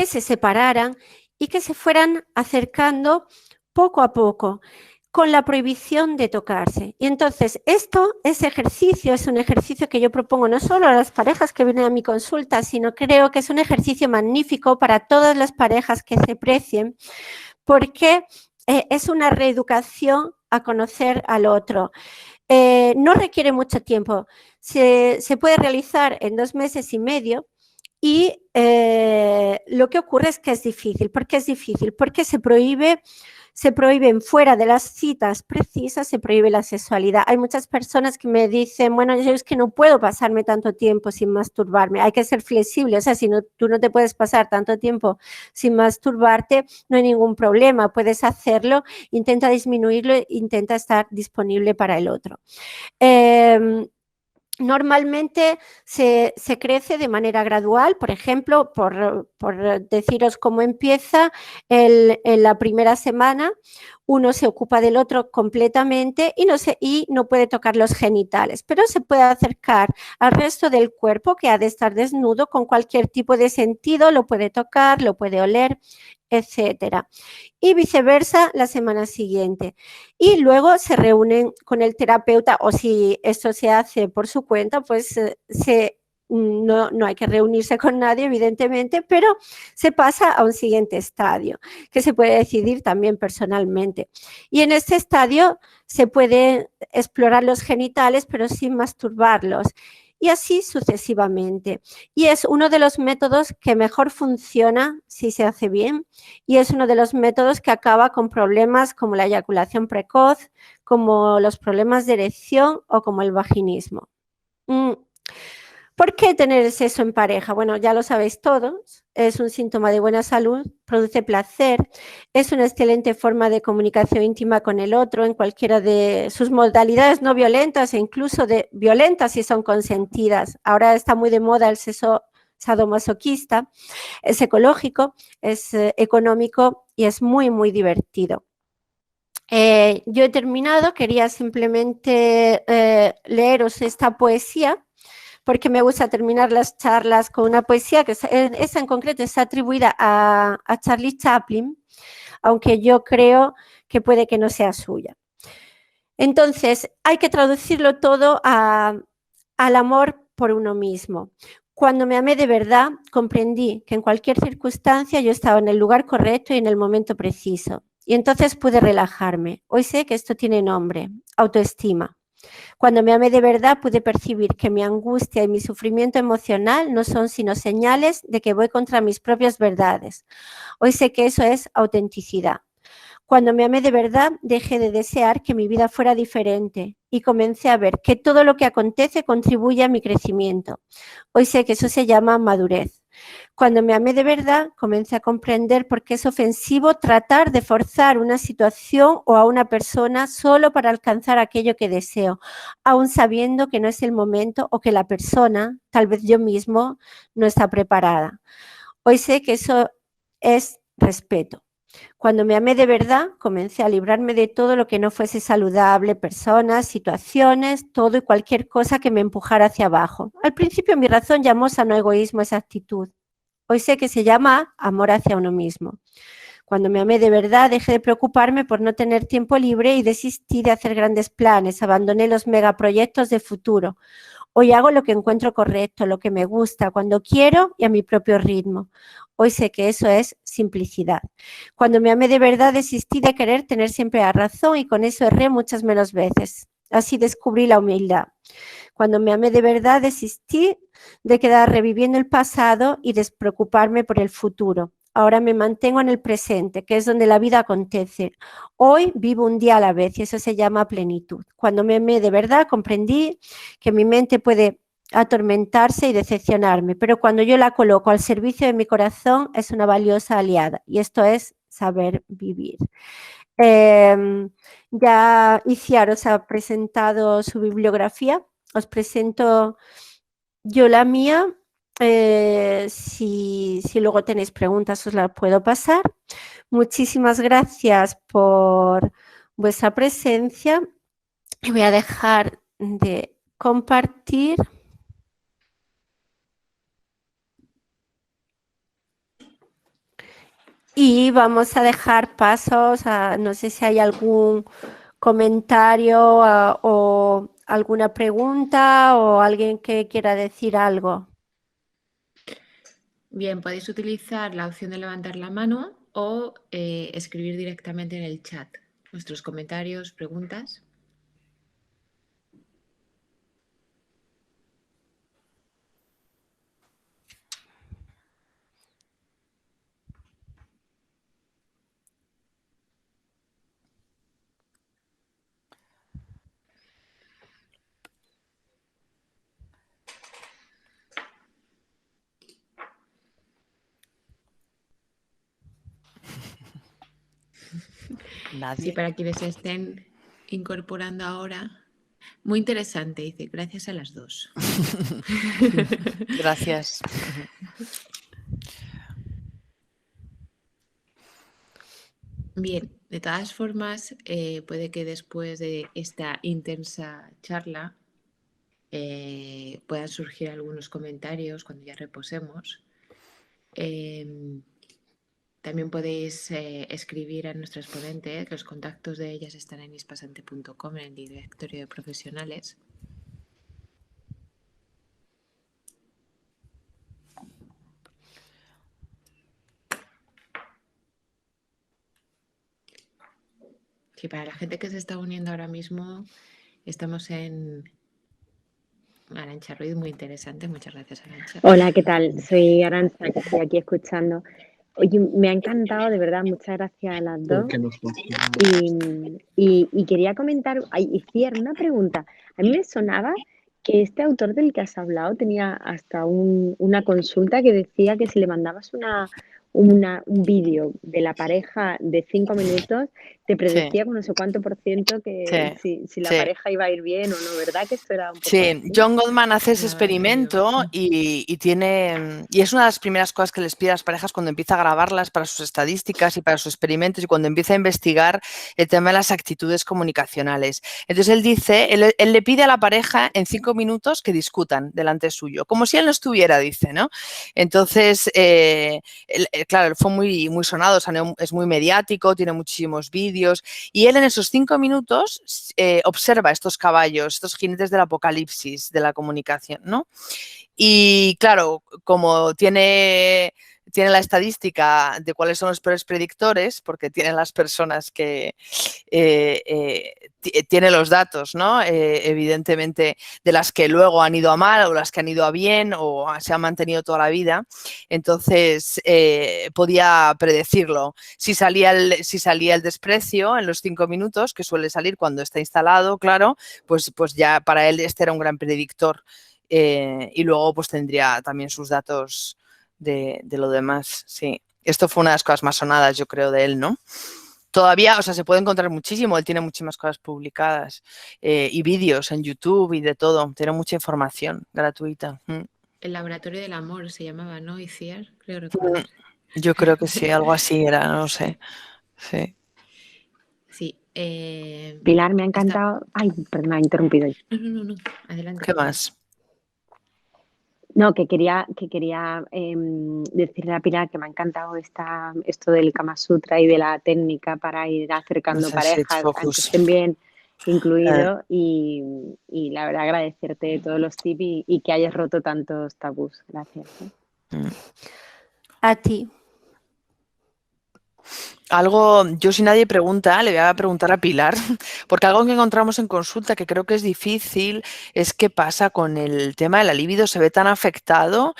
se separaran y que se fueran acercando poco a poco, con la prohibición de tocarse. Y entonces, ese ejercicio es un ejercicio que yo propongo no solo a las parejas que vienen a mi consulta, sino creo que es un ejercicio magnífico para todas las parejas que se precien, porque es una reeducación a conocer al otro. No requiere mucho tiempo, se puede realizar en 2 meses y medio y lo que ocurre es que es difícil. ¿Por qué es difícil? Porque se prohíben fuera de las citas precisas, se prohíbe la sexualidad. Hay muchas personas que me dicen, bueno, yo es que no puedo pasarme tanto tiempo sin masturbarme, hay que ser flexible, o sea, si tú no te puedes pasar tanto tiempo sin masturbarte, no hay ningún problema, puedes hacerlo, intenta disminuirlo, intenta estar disponible para el otro. Normalmente se crece de manera gradual, por ejemplo, por deciros cómo empieza, en la primera semana uno se ocupa del otro completamente y no puede tocar los genitales, pero se puede acercar al resto del cuerpo que ha de estar desnudo con cualquier tipo de sentido, lo puede tocar, lo puede oler, etcétera. Y viceversa la semana siguiente. Y luego se reúnen con el terapeuta o si esto se hace por su cuenta, pues se no hay que reunirse con nadie, evidentemente, pero se pasa a un siguiente estadio, que se puede decidir también personalmente. Y en este estadio se puede explorar los genitales, pero sin masturbarlos. Y así sucesivamente. Y es uno de los métodos que mejor funciona si se hace bien, y es uno de los métodos que acaba con problemas como la eyaculación precoz, como los problemas de erección o como el vaginismo. ¿Por qué tener sexo en pareja? Bueno, ya lo sabéis todos, es un síntoma de buena salud, produce placer, es una excelente forma de comunicación íntima con el otro en cualquiera de sus modalidades no violentas e incluso de violentas si son consentidas. Ahora está muy de moda el sexo sadomasoquista, es ecológico, es económico y es muy, muy divertido. Yo he terminado, quería simplemente leeros esta poesía porque me gusta terminar las charlas con una poesía que esa en concreto está atribuida a Charlie Chaplin, aunque yo creo que puede que no sea suya. Entonces, hay que traducirlo todo al amor por uno mismo. Cuando me amé de verdad, comprendí que en cualquier circunstancia yo estaba en el lugar correcto y en el momento preciso. Y entonces pude relajarme. Hoy sé que esto tiene nombre, autoestima. Cuando me amé de verdad, pude percibir que mi angustia y mi sufrimiento emocional no son sino señales de que voy contra mis propias verdades. Hoy sé que eso es autenticidad. Cuando me amé de verdad, dejé de desear que mi vida fuera diferente y comencé a ver que todo lo que acontece contribuye a mi crecimiento. Hoy sé que eso se llama madurez. Cuando me amé de verdad, comencé a comprender por qué es ofensivo tratar de forzar una situación o a una persona solo para alcanzar aquello que deseo, aun sabiendo que no es el momento o que la persona, tal vez yo mismo, no está preparada. Hoy sé que eso es respeto. Cuando me amé de verdad, comencé a librarme de todo lo que no fuese saludable, personas, situaciones, todo y cualquier cosa que me empujara hacia abajo. Al principio mi razón llamó sano egoísmo esa actitud. Hoy sé que se llama amor hacia uno mismo. Cuando me amé de verdad, dejé de preocuparme por no tener tiempo libre y desistí de hacer grandes planes, abandoné los megaproyectos de futuro. Hoy hago lo que encuentro correcto, lo que me gusta, cuando quiero y a mi propio ritmo. Hoy sé que eso es simplicidad. Cuando me amé de verdad, desistí de querer tener siempre la razón y con eso erré muchas menos veces. Así descubrí la humildad. Cuando me amé de verdad, desistí de quedar reviviendo el pasado y despreocuparme por el futuro. Ahora me mantengo en el presente, que es donde la vida acontece. Hoy vivo un día a la vez y eso se llama plenitud. Cuando me amé de verdad, comprendí que mi mente puede atormentarse y decepcionarme, pero cuando yo la coloco al servicio de mi corazón es una valiosa aliada y esto es saber vivir. Ya Iciar os ha presentado su bibliografía, os presento yo la mía. Si luego tenéis preguntas os las puedo pasar. Muchísimas gracias por vuestra presencia. Voy a dejar de compartir. Y vamos a dejar pasos a, no sé si hay algún comentario o alguna pregunta o alguien que quiera decir algo. Bien, podéis utilizar la opción de levantar la mano o escribir directamente en el chat vuestros comentarios, preguntas. Nadie. Sí, para quienes se estén incorporando ahora. Muy interesante, dice, gracias a las dos. Gracias. Bien, de todas formas, puede que después de esta intensa charla puedan surgir algunos comentarios cuando ya reposemos. También podéis escribir a nuestras ponentes, los contactos de ellas están en ispasante.com, en el directorio de profesionales. Sí, para la gente que se está uniendo ahora mismo, estamos en Arantxa Ruiz, muy interesante. Muchas gracias, Arantxa. Hola, ¿qué tal? Soy Arantxa, que estoy aquí escuchando. Oye, me ha encantado, de verdad, muchas gracias a las dos. Y quería comentar, Iciar, una pregunta. A mí me sonaba que este autor del que has hablado tenía hasta una consulta que decía que si le mandabas un vídeo de la pareja de 5 minutos, te predecía con no sé cuánto % que si la pareja iba a ir bien o no, ¿verdad? Que esto era un poco Sí, así. John Gottman hace ese No, experimento y es una de las primeras cosas que les pide a las parejas cuando empieza a grabarlas para sus estadísticas y para sus experimentos y cuando empieza a investigar el tema de las actitudes comunicacionales. Entonces él dice, él le pide a la pareja en 5 minutos que discutan delante suyo, como si él no estuviera, dice, ¿no? Entonces, claro, él fue muy, muy sonado, o sea, es muy mediático, tiene muchísimos vídeos y él en esos 5 minutos observa estos caballos, estos jinetes del apocalipsis, de la comunicación, ¿no? Y claro, como tiene la estadística de cuáles son los peores predictores, porque tienen las personas que tiene los datos, ¿no? Evidentemente, de las que luego han ido a mal o las que han ido a bien o se han mantenido toda la vida. Entonces, podía predecirlo. Si salía el desprecio en los 5 minutos, que suele salir cuando está instalado, claro, pues ya para él este era un gran predictor. Y luego pues tendría también sus datos de lo demás, sí. Esto fue una de las cosas más sonadas, yo creo, de él, ¿no? Todavía, o sea, se puede encontrar muchísimo, él tiene muchísimas cosas publicadas y vídeos en YouTube y de todo, tiene mucha información gratuita. El laboratorio del amor se llamaba, ¿no? Iciar, creo recordar. Yo creo que sí, algo así era, no sé. Sí. Sí. Pilar, me ha encantado. Ay, perdón, me ha interrumpido. No. Adelante. ¿Qué más? No, que quería decirle a Pilar que me ha encantado esto del Kama Sutra y de la técnica para ir acercando parejas, a que estén bien incluidos y la verdad agradecerte todos los tips y que hayas roto tantos tabús. Gracias. A ti. Yo si nadie pregunta, le voy a preguntar a Pilar, porque algo que encontramos en consulta que creo que es difícil es qué pasa con el tema de la libido, se ve tan afectado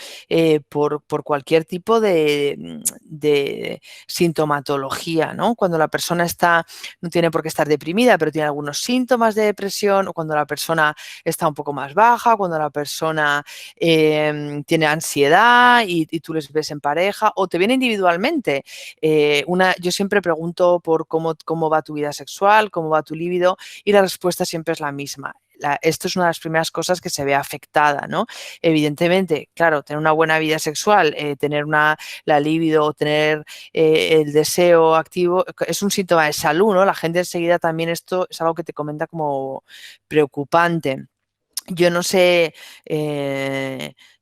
por cualquier tipo de sintomatología, ¿no? Cuando la persona no tiene por qué estar deprimida, pero tiene algunos síntomas de depresión, o cuando la persona está un poco más baja, cuando la persona tiene ansiedad y tú les ves en pareja, o te viene individualmente. Yo siempre pregunto por cómo va tu vida sexual, cómo va tu líbido y la respuesta siempre es la misma. Esto es una de las primeras cosas que se ve afectada, ¿no? Evidentemente, claro, tener una buena vida sexual, tener la libido, tener el deseo activo, es un síntoma de salud, ¿no? La gente enseguida también esto es algo que te comenta como preocupante. Yo no sé,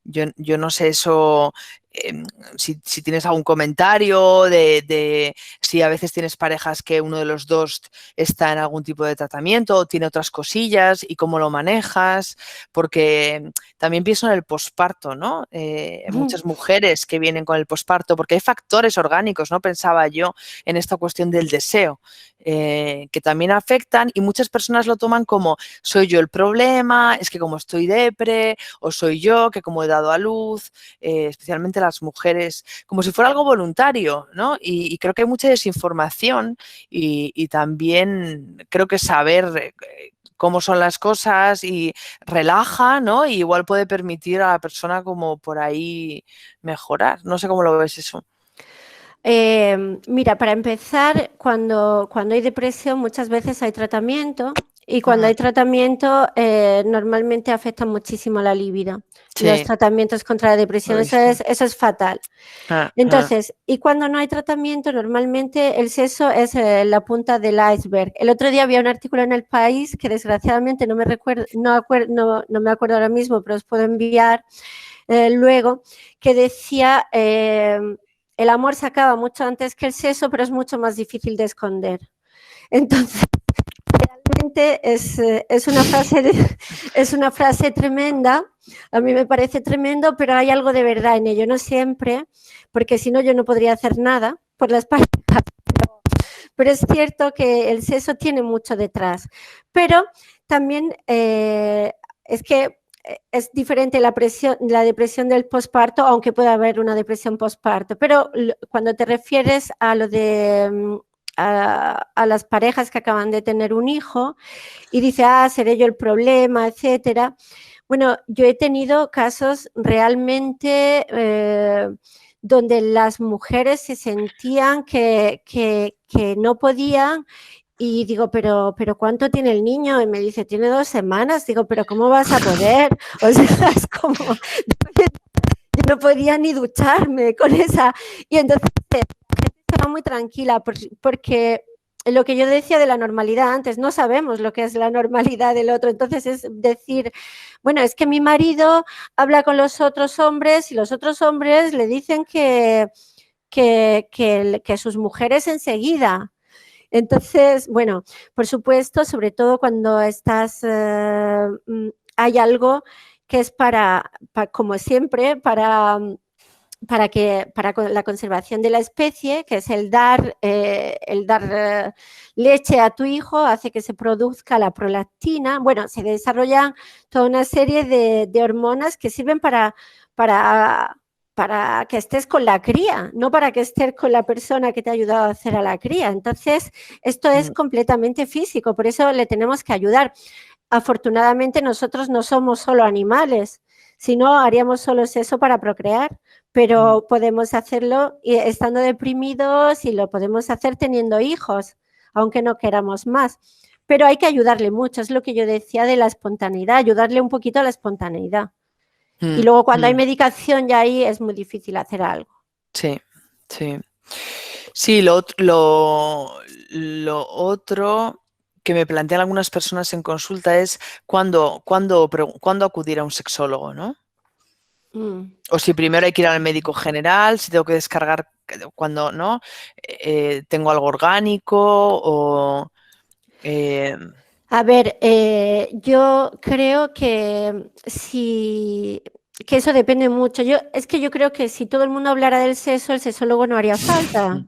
yo no sé eso, si tienes algún comentario de si a veces tienes parejas que uno de los dos está en algún tipo de tratamiento o tiene otras cosillas y cómo lo manejas, porque también pienso en el posparto, ¿no? Muchas mujeres que vienen con el posparto, porque hay factores orgánicos, ¿no? Pensaba yo en esta cuestión del deseo, que también afectan y muchas personas lo toman como soy yo el problema, es que como estoy depre o soy yo que como he dado a luz, especialmente las mujeres, como si fuera algo voluntario, ¿no? Y creo que hay mucha desinformación y también creo que saber cómo son las cosas y relaja, ¿no? Y igual puede permitir a la persona como por ahí mejorar. No sé cómo lo ves eso. Mira, para empezar, cuando hay depresión muchas veces hay tratamiento y cuando hay tratamiento normalmente afectan muchísimo la libido. Sí. Los tratamientos contra la depresión, eso es fatal. Entonces, y cuando no hay tratamiento, normalmente el sexo es la punta del iceberg. El otro día había un artículo en El País que desgraciadamente no me acuerdo ahora mismo, pero os puedo enviar luego, que decía... el amor se acaba mucho antes que el sexo, pero es mucho más difícil de esconder. Entonces, realmente es una frase tremenda, a mí me parece tremendo, pero hay algo de verdad en ello, no siempre, porque si no yo no podría hacer nada por las parejas, pero es cierto que el sexo tiene mucho detrás. Pero también es que es diferente la depresión del posparto, aunque pueda haber una depresión posparto. Pero cuando te refieres a lo de a las parejas que acaban de tener un hijo y dice, seré yo el problema, etcétera. Bueno, yo he tenido casos realmente donde las mujeres se sentían que no podían. Y digo, pero ¿cuánto tiene el niño? Y me dice, tiene 2 semanas. Digo, pero ¿cómo vas a poder? O sea, es como, yo no podía ni ducharme con esa. Y entonces la gente estaba muy tranquila porque lo que yo decía de la normalidad antes, no sabemos lo que es la normalidad del otro. Entonces es decir, bueno, es que mi marido habla con los otros hombres y los otros hombres le dicen que sus mujeres enseguida. Entonces, bueno, por supuesto, sobre todo cuando hay algo que es como siempre, para la conservación de la especie, que es el dar leche a tu hijo, hace que se produzca la prolactina. Bueno, se desarrollan toda una serie de hormonas que sirven para que estés con la cría, no para que estés con la persona que te ha ayudado a hacer a la cría. Entonces, esto es completamente físico, por eso le tenemos que ayudar. Afortunadamente, nosotros no somos solo animales, si no, haríamos solo eso para procrear, pero podemos hacerlo estando deprimidos y lo podemos hacer teniendo hijos, aunque no queramos más. Pero hay que ayudarle mucho, es lo que yo decía de la espontaneidad, ayudarle un poquito a la espontaneidad. Y luego cuando hay medicación ya ahí es muy difícil hacer algo. Sí, sí. Sí, lo otro que me plantean algunas personas en consulta es cuándo acudir a un sexólogo, ¿no? O si primero hay que ir al médico general, si tengo que descargar cuando, ¿no? Tengo algo orgánico o... A ver, yo creo que que eso depende mucho. Es que yo creo que si todo el mundo hablara del sexo, el sexólogo no haría falta.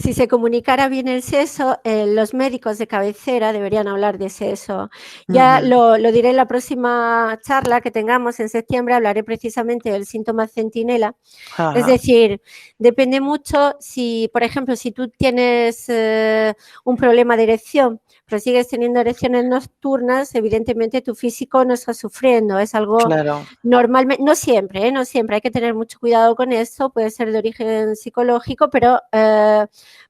Si se comunicara bien el sexo, los médicos de cabecera deberían hablar de sexo. Ya lo diré en la próxima charla que tengamos en septiembre, hablaré precisamente del síntoma centinela. Ajá. Es decir, depende mucho si, por ejemplo, si tú tienes un problema de erección, pero sigues teniendo erecciones nocturnas, evidentemente tu físico no está sufriendo, es algo normalmente, no siempre, no siempre, hay que tener mucho cuidado con eso, puede ser de origen psicológico, pero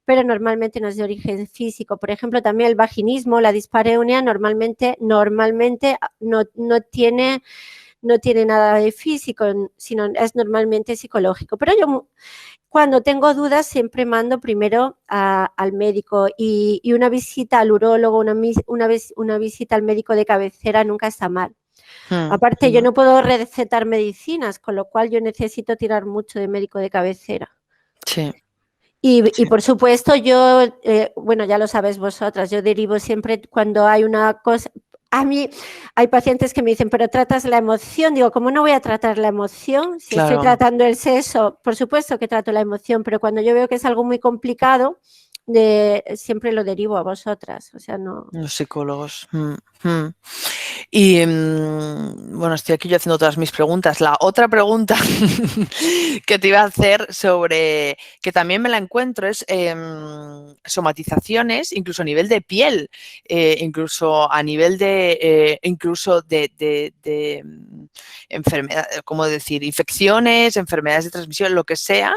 normalmente no es de origen físico. Por ejemplo, también el vaginismo, la dispareunia, normalmente no tiene nada de físico, sino es normalmente psicológico. Pero yo cuando tengo dudas siempre mando primero al médico y una visita al urólogo, una visita al médico de cabecera nunca está mal. Aparte, yo no puedo recetar medicinas, con lo cual yo necesito tirar mucho de médico de cabecera. Sí. Y por supuesto yo, bueno, ya lo sabéis vosotras, yo derivo siempre cuando hay una cosa. A mí hay pacientes que me dicen, pero tratas la emoción. Digo, ¿cómo no voy a tratar la emoción? Si estoy tratando el sexo, por supuesto que trato la emoción, pero cuando yo veo que es algo muy complicado, siempre lo derivo a vosotras. O sea, no. Los psicólogos. Y bueno, estoy aquí yo haciendo todas mis preguntas. La otra pregunta que te iba a hacer sobre, que también me la encuentro, es somatizaciones, incluso a nivel de piel, incluso a nivel de enfermedades, ¿cómo decir? Infecciones, enfermedades de transmisión, lo que sea,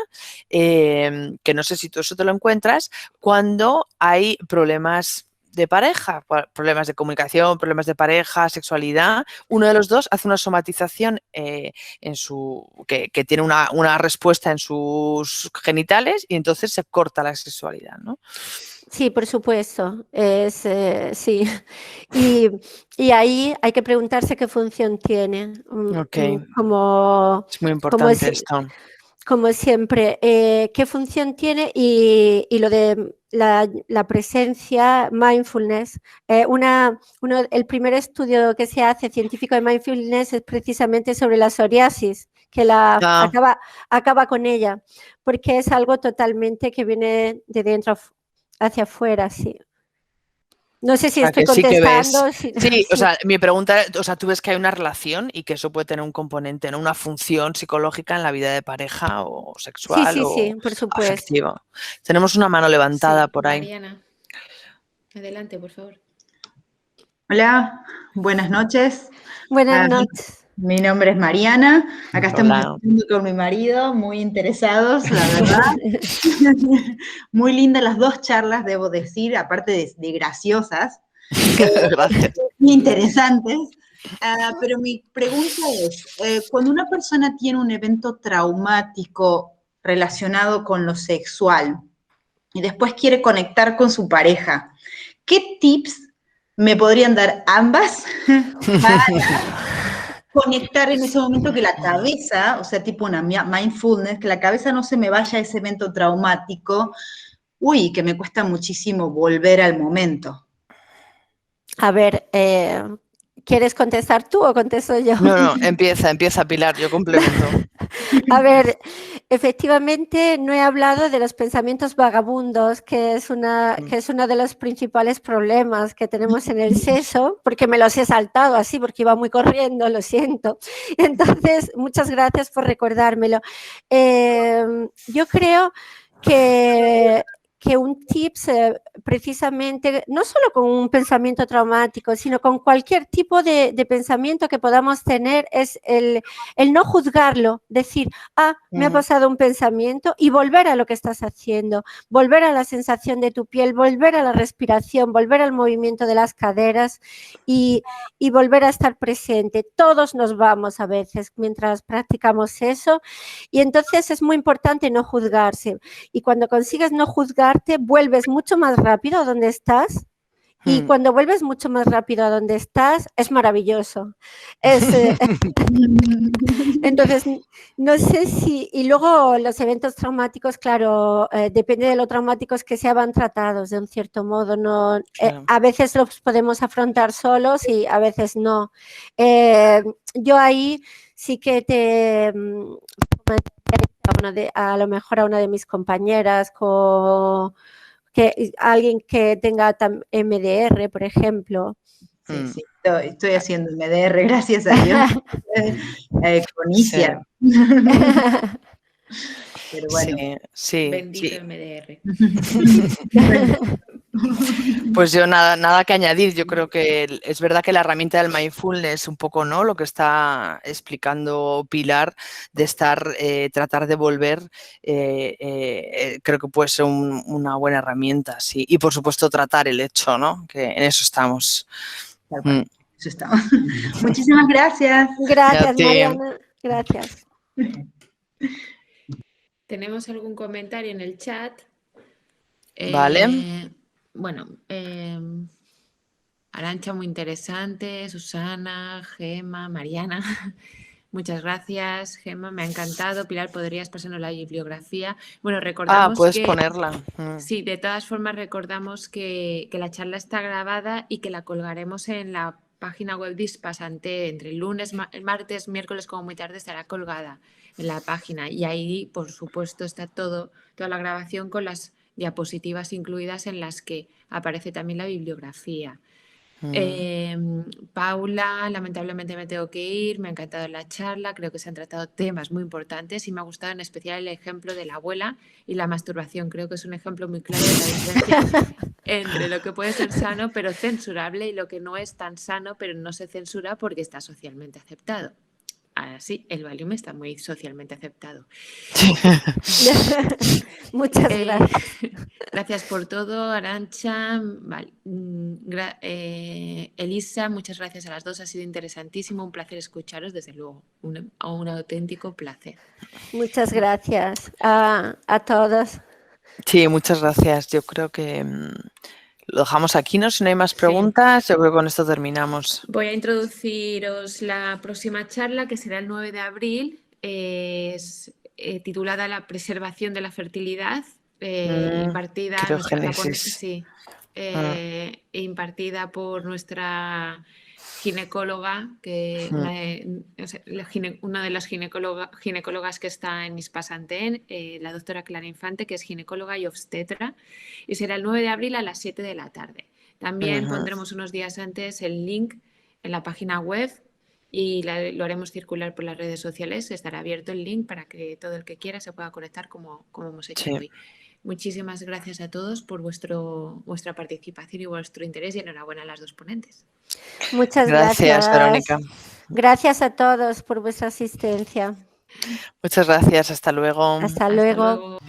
que no sé si tú eso te lo encuentras, cuando hay problemas de pareja, problemas de comunicación, problemas de pareja, sexualidad, uno de los dos hace una somatización que tiene una respuesta en sus genitales y entonces se corta la sexualidad, ¿no? Sí, por supuesto, sí. Y ahí hay que preguntarse qué función tiene. Okay. Es muy importante esto. Como siempre, qué función tiene y lo de la presencia, mindfulness. El primer estudio que se hace científico de mindfulness es precisamente sobre la psoriasis, que la Ah. acaba con ella, porque es algo totalmente que viene de dentro hacia afuera, sí. No sé si O sea, estoy que sí que ves. contestando. Sí, Sí. o sea, mi pregunta, o sea, tú ves que hay una relación y que eso puede tener un componente, ¿no? Una función psicológica en la vida de pareja o Sí, sexual sí, sí, o por supuesto. afectiva. Tenemos una mano levantada Sí, por ahí. Mariana, adelante, por favor. Hola, buenas noches. Buenas noches. Mi nombre es Mariana. Acá estamos Hola. hablando con mi marido, muy interesados, la verdad. Muy lindas las dos charlas, debo decir, aparte de graciosas, Gracias. muy interesantes. Pero mi pregunta es, cuando una persona tiene un evento traumático relacionado con lo sexual y después quiere conectar con su pareja, ¿qué tips me podrían dar ambas para conectar en ese momento que la cabeza, o sea, tipo una mindfulness, que la cabeza no se me vaya a ese evento traumático, que me cuesta muchísimo volver al momento? A ver, ¿quieres contestar tú o contesto yo? No, empieza Pilar, yo complemento. A ver, efectivamente no he hablado de los pensamientos vagabundos, que es uno de los principales problemas que tenemos en el sexo, porque me los he saltado así, porque iba muy corriendo, lo siento. Entonces, muchas gracias por recordármelo. Yo creo que un tips precisamente, no solo con un pensamiento traumático, sino con cualquier tipo de pensamiento que podamos tener, es el no juzgarlo, decir, me ha pasado un pensamiento y volver a lo que estás haciendo, volver a la sensación de tu piel, volver a la respiración, volver al movimiento de las caderas y volver a estar presente. Todos nos vamos a veces mientras practicamos eso y entonces es muy importante no juzgarse y cuando consigues no juzgarte vuelves mucho más rápido a donde estás. Y cuando vuelves mucho más rápido a donde estás, es maravilloso. Entonces, no sé si... Y luego los eventos traumáticos, claro, depende de lo traumáticos que se van tratados de un cierto modo. No, Claro. a veces los podemos afrontar solos y a veces no. Yo ahí sí que te... a lo mejor a una de mis compañeras alguien que tenga MDR, por ejemplo. Sí, estoy haciendo MDR, gracias a Dios, con Isia. Pero bueno. Sí. Bendito MDR. Pues yo nada que añadir. Yo creo que es verdad que la herramienta del mindfulness, un poco, ¿no? Lo que está explicando Pilar, de tratar de volver, creo que puede ser una buena herramienta, sí. Y por supuesto tratar el hecho, ¿no? Que en eso estamos. Eso estamos. Muchísimas gracias. Gracias, Mariana. Gracias. ¿Tenemos algún comentario en el chat? Vale. Bueno, Arantxa, muy interesante, Susana, Gemma, Mariana, muchas gracias, Gemma, me ha encantado. Pilar, ¿podrías pasarnos la bibliografía? Bueno, recordamos puedes que... ponerla. Sí, de todas formas recordamos que la charla está grabada y que la colgaremos en la página web de Ispasante entre el lunes, el martes, miércoles como muy tarde estará colgada en la página y ahí, por supuesto, está toda la grabación con las diapositivas incluidas en las que aparece también la bibliografía. Paula, lamentablemente me tengo que ir, me ha encantado la charla, creo que se han tratado temas muy importantes y me ha gustado en especial el ejemplo de la abuela y la masturbación, creo que es un ejemplo muy claro de la diferencia entre lo que puede ser sano pero censurable y lo que no es tan sano pero no se censura porque está socialmente aceptado. Así, el Valium está muy socialmente aceptado. Muchas gracias. Gracias por todo, Arantxa. Vale. Elisa, muchas gracias a las dos. Ha sido interesantísimo. Un placer escucharos, desde luego. Un auténtico placer. Muchas gracias a todos. Sí, muchas gracias. Yo creo que lo dejamos aquí, ¿no? Si no hay más preguntas, yo creo que con esto terminamos. Voy a introduciros la próxima charla, que será el 9 de abril. Es titulada La preservación de la fertilidad, impartida impartida por nuestra ginecóloga, una de las ginecólogas que está en Ispasantén, la doctora Clara Infante, que es ginecóloga y obstetra, y será el 9 de abril a las 7 de la tarde. También pondremos unos días antes el link en la página web y lo haremos circular por las redes sociales. Estará abierto el link para que todo el que quiera se pueda conectar como hemos hecho hoy. Muchísimas gracias a todos por vuestra participación y vuestro interés, y enhorabuena a las dos ponentes. Muchas Gracias, Verónica. Gracias a todos por vuestra asistencia. Muchas gracias. Hasta luego. Hasta luego.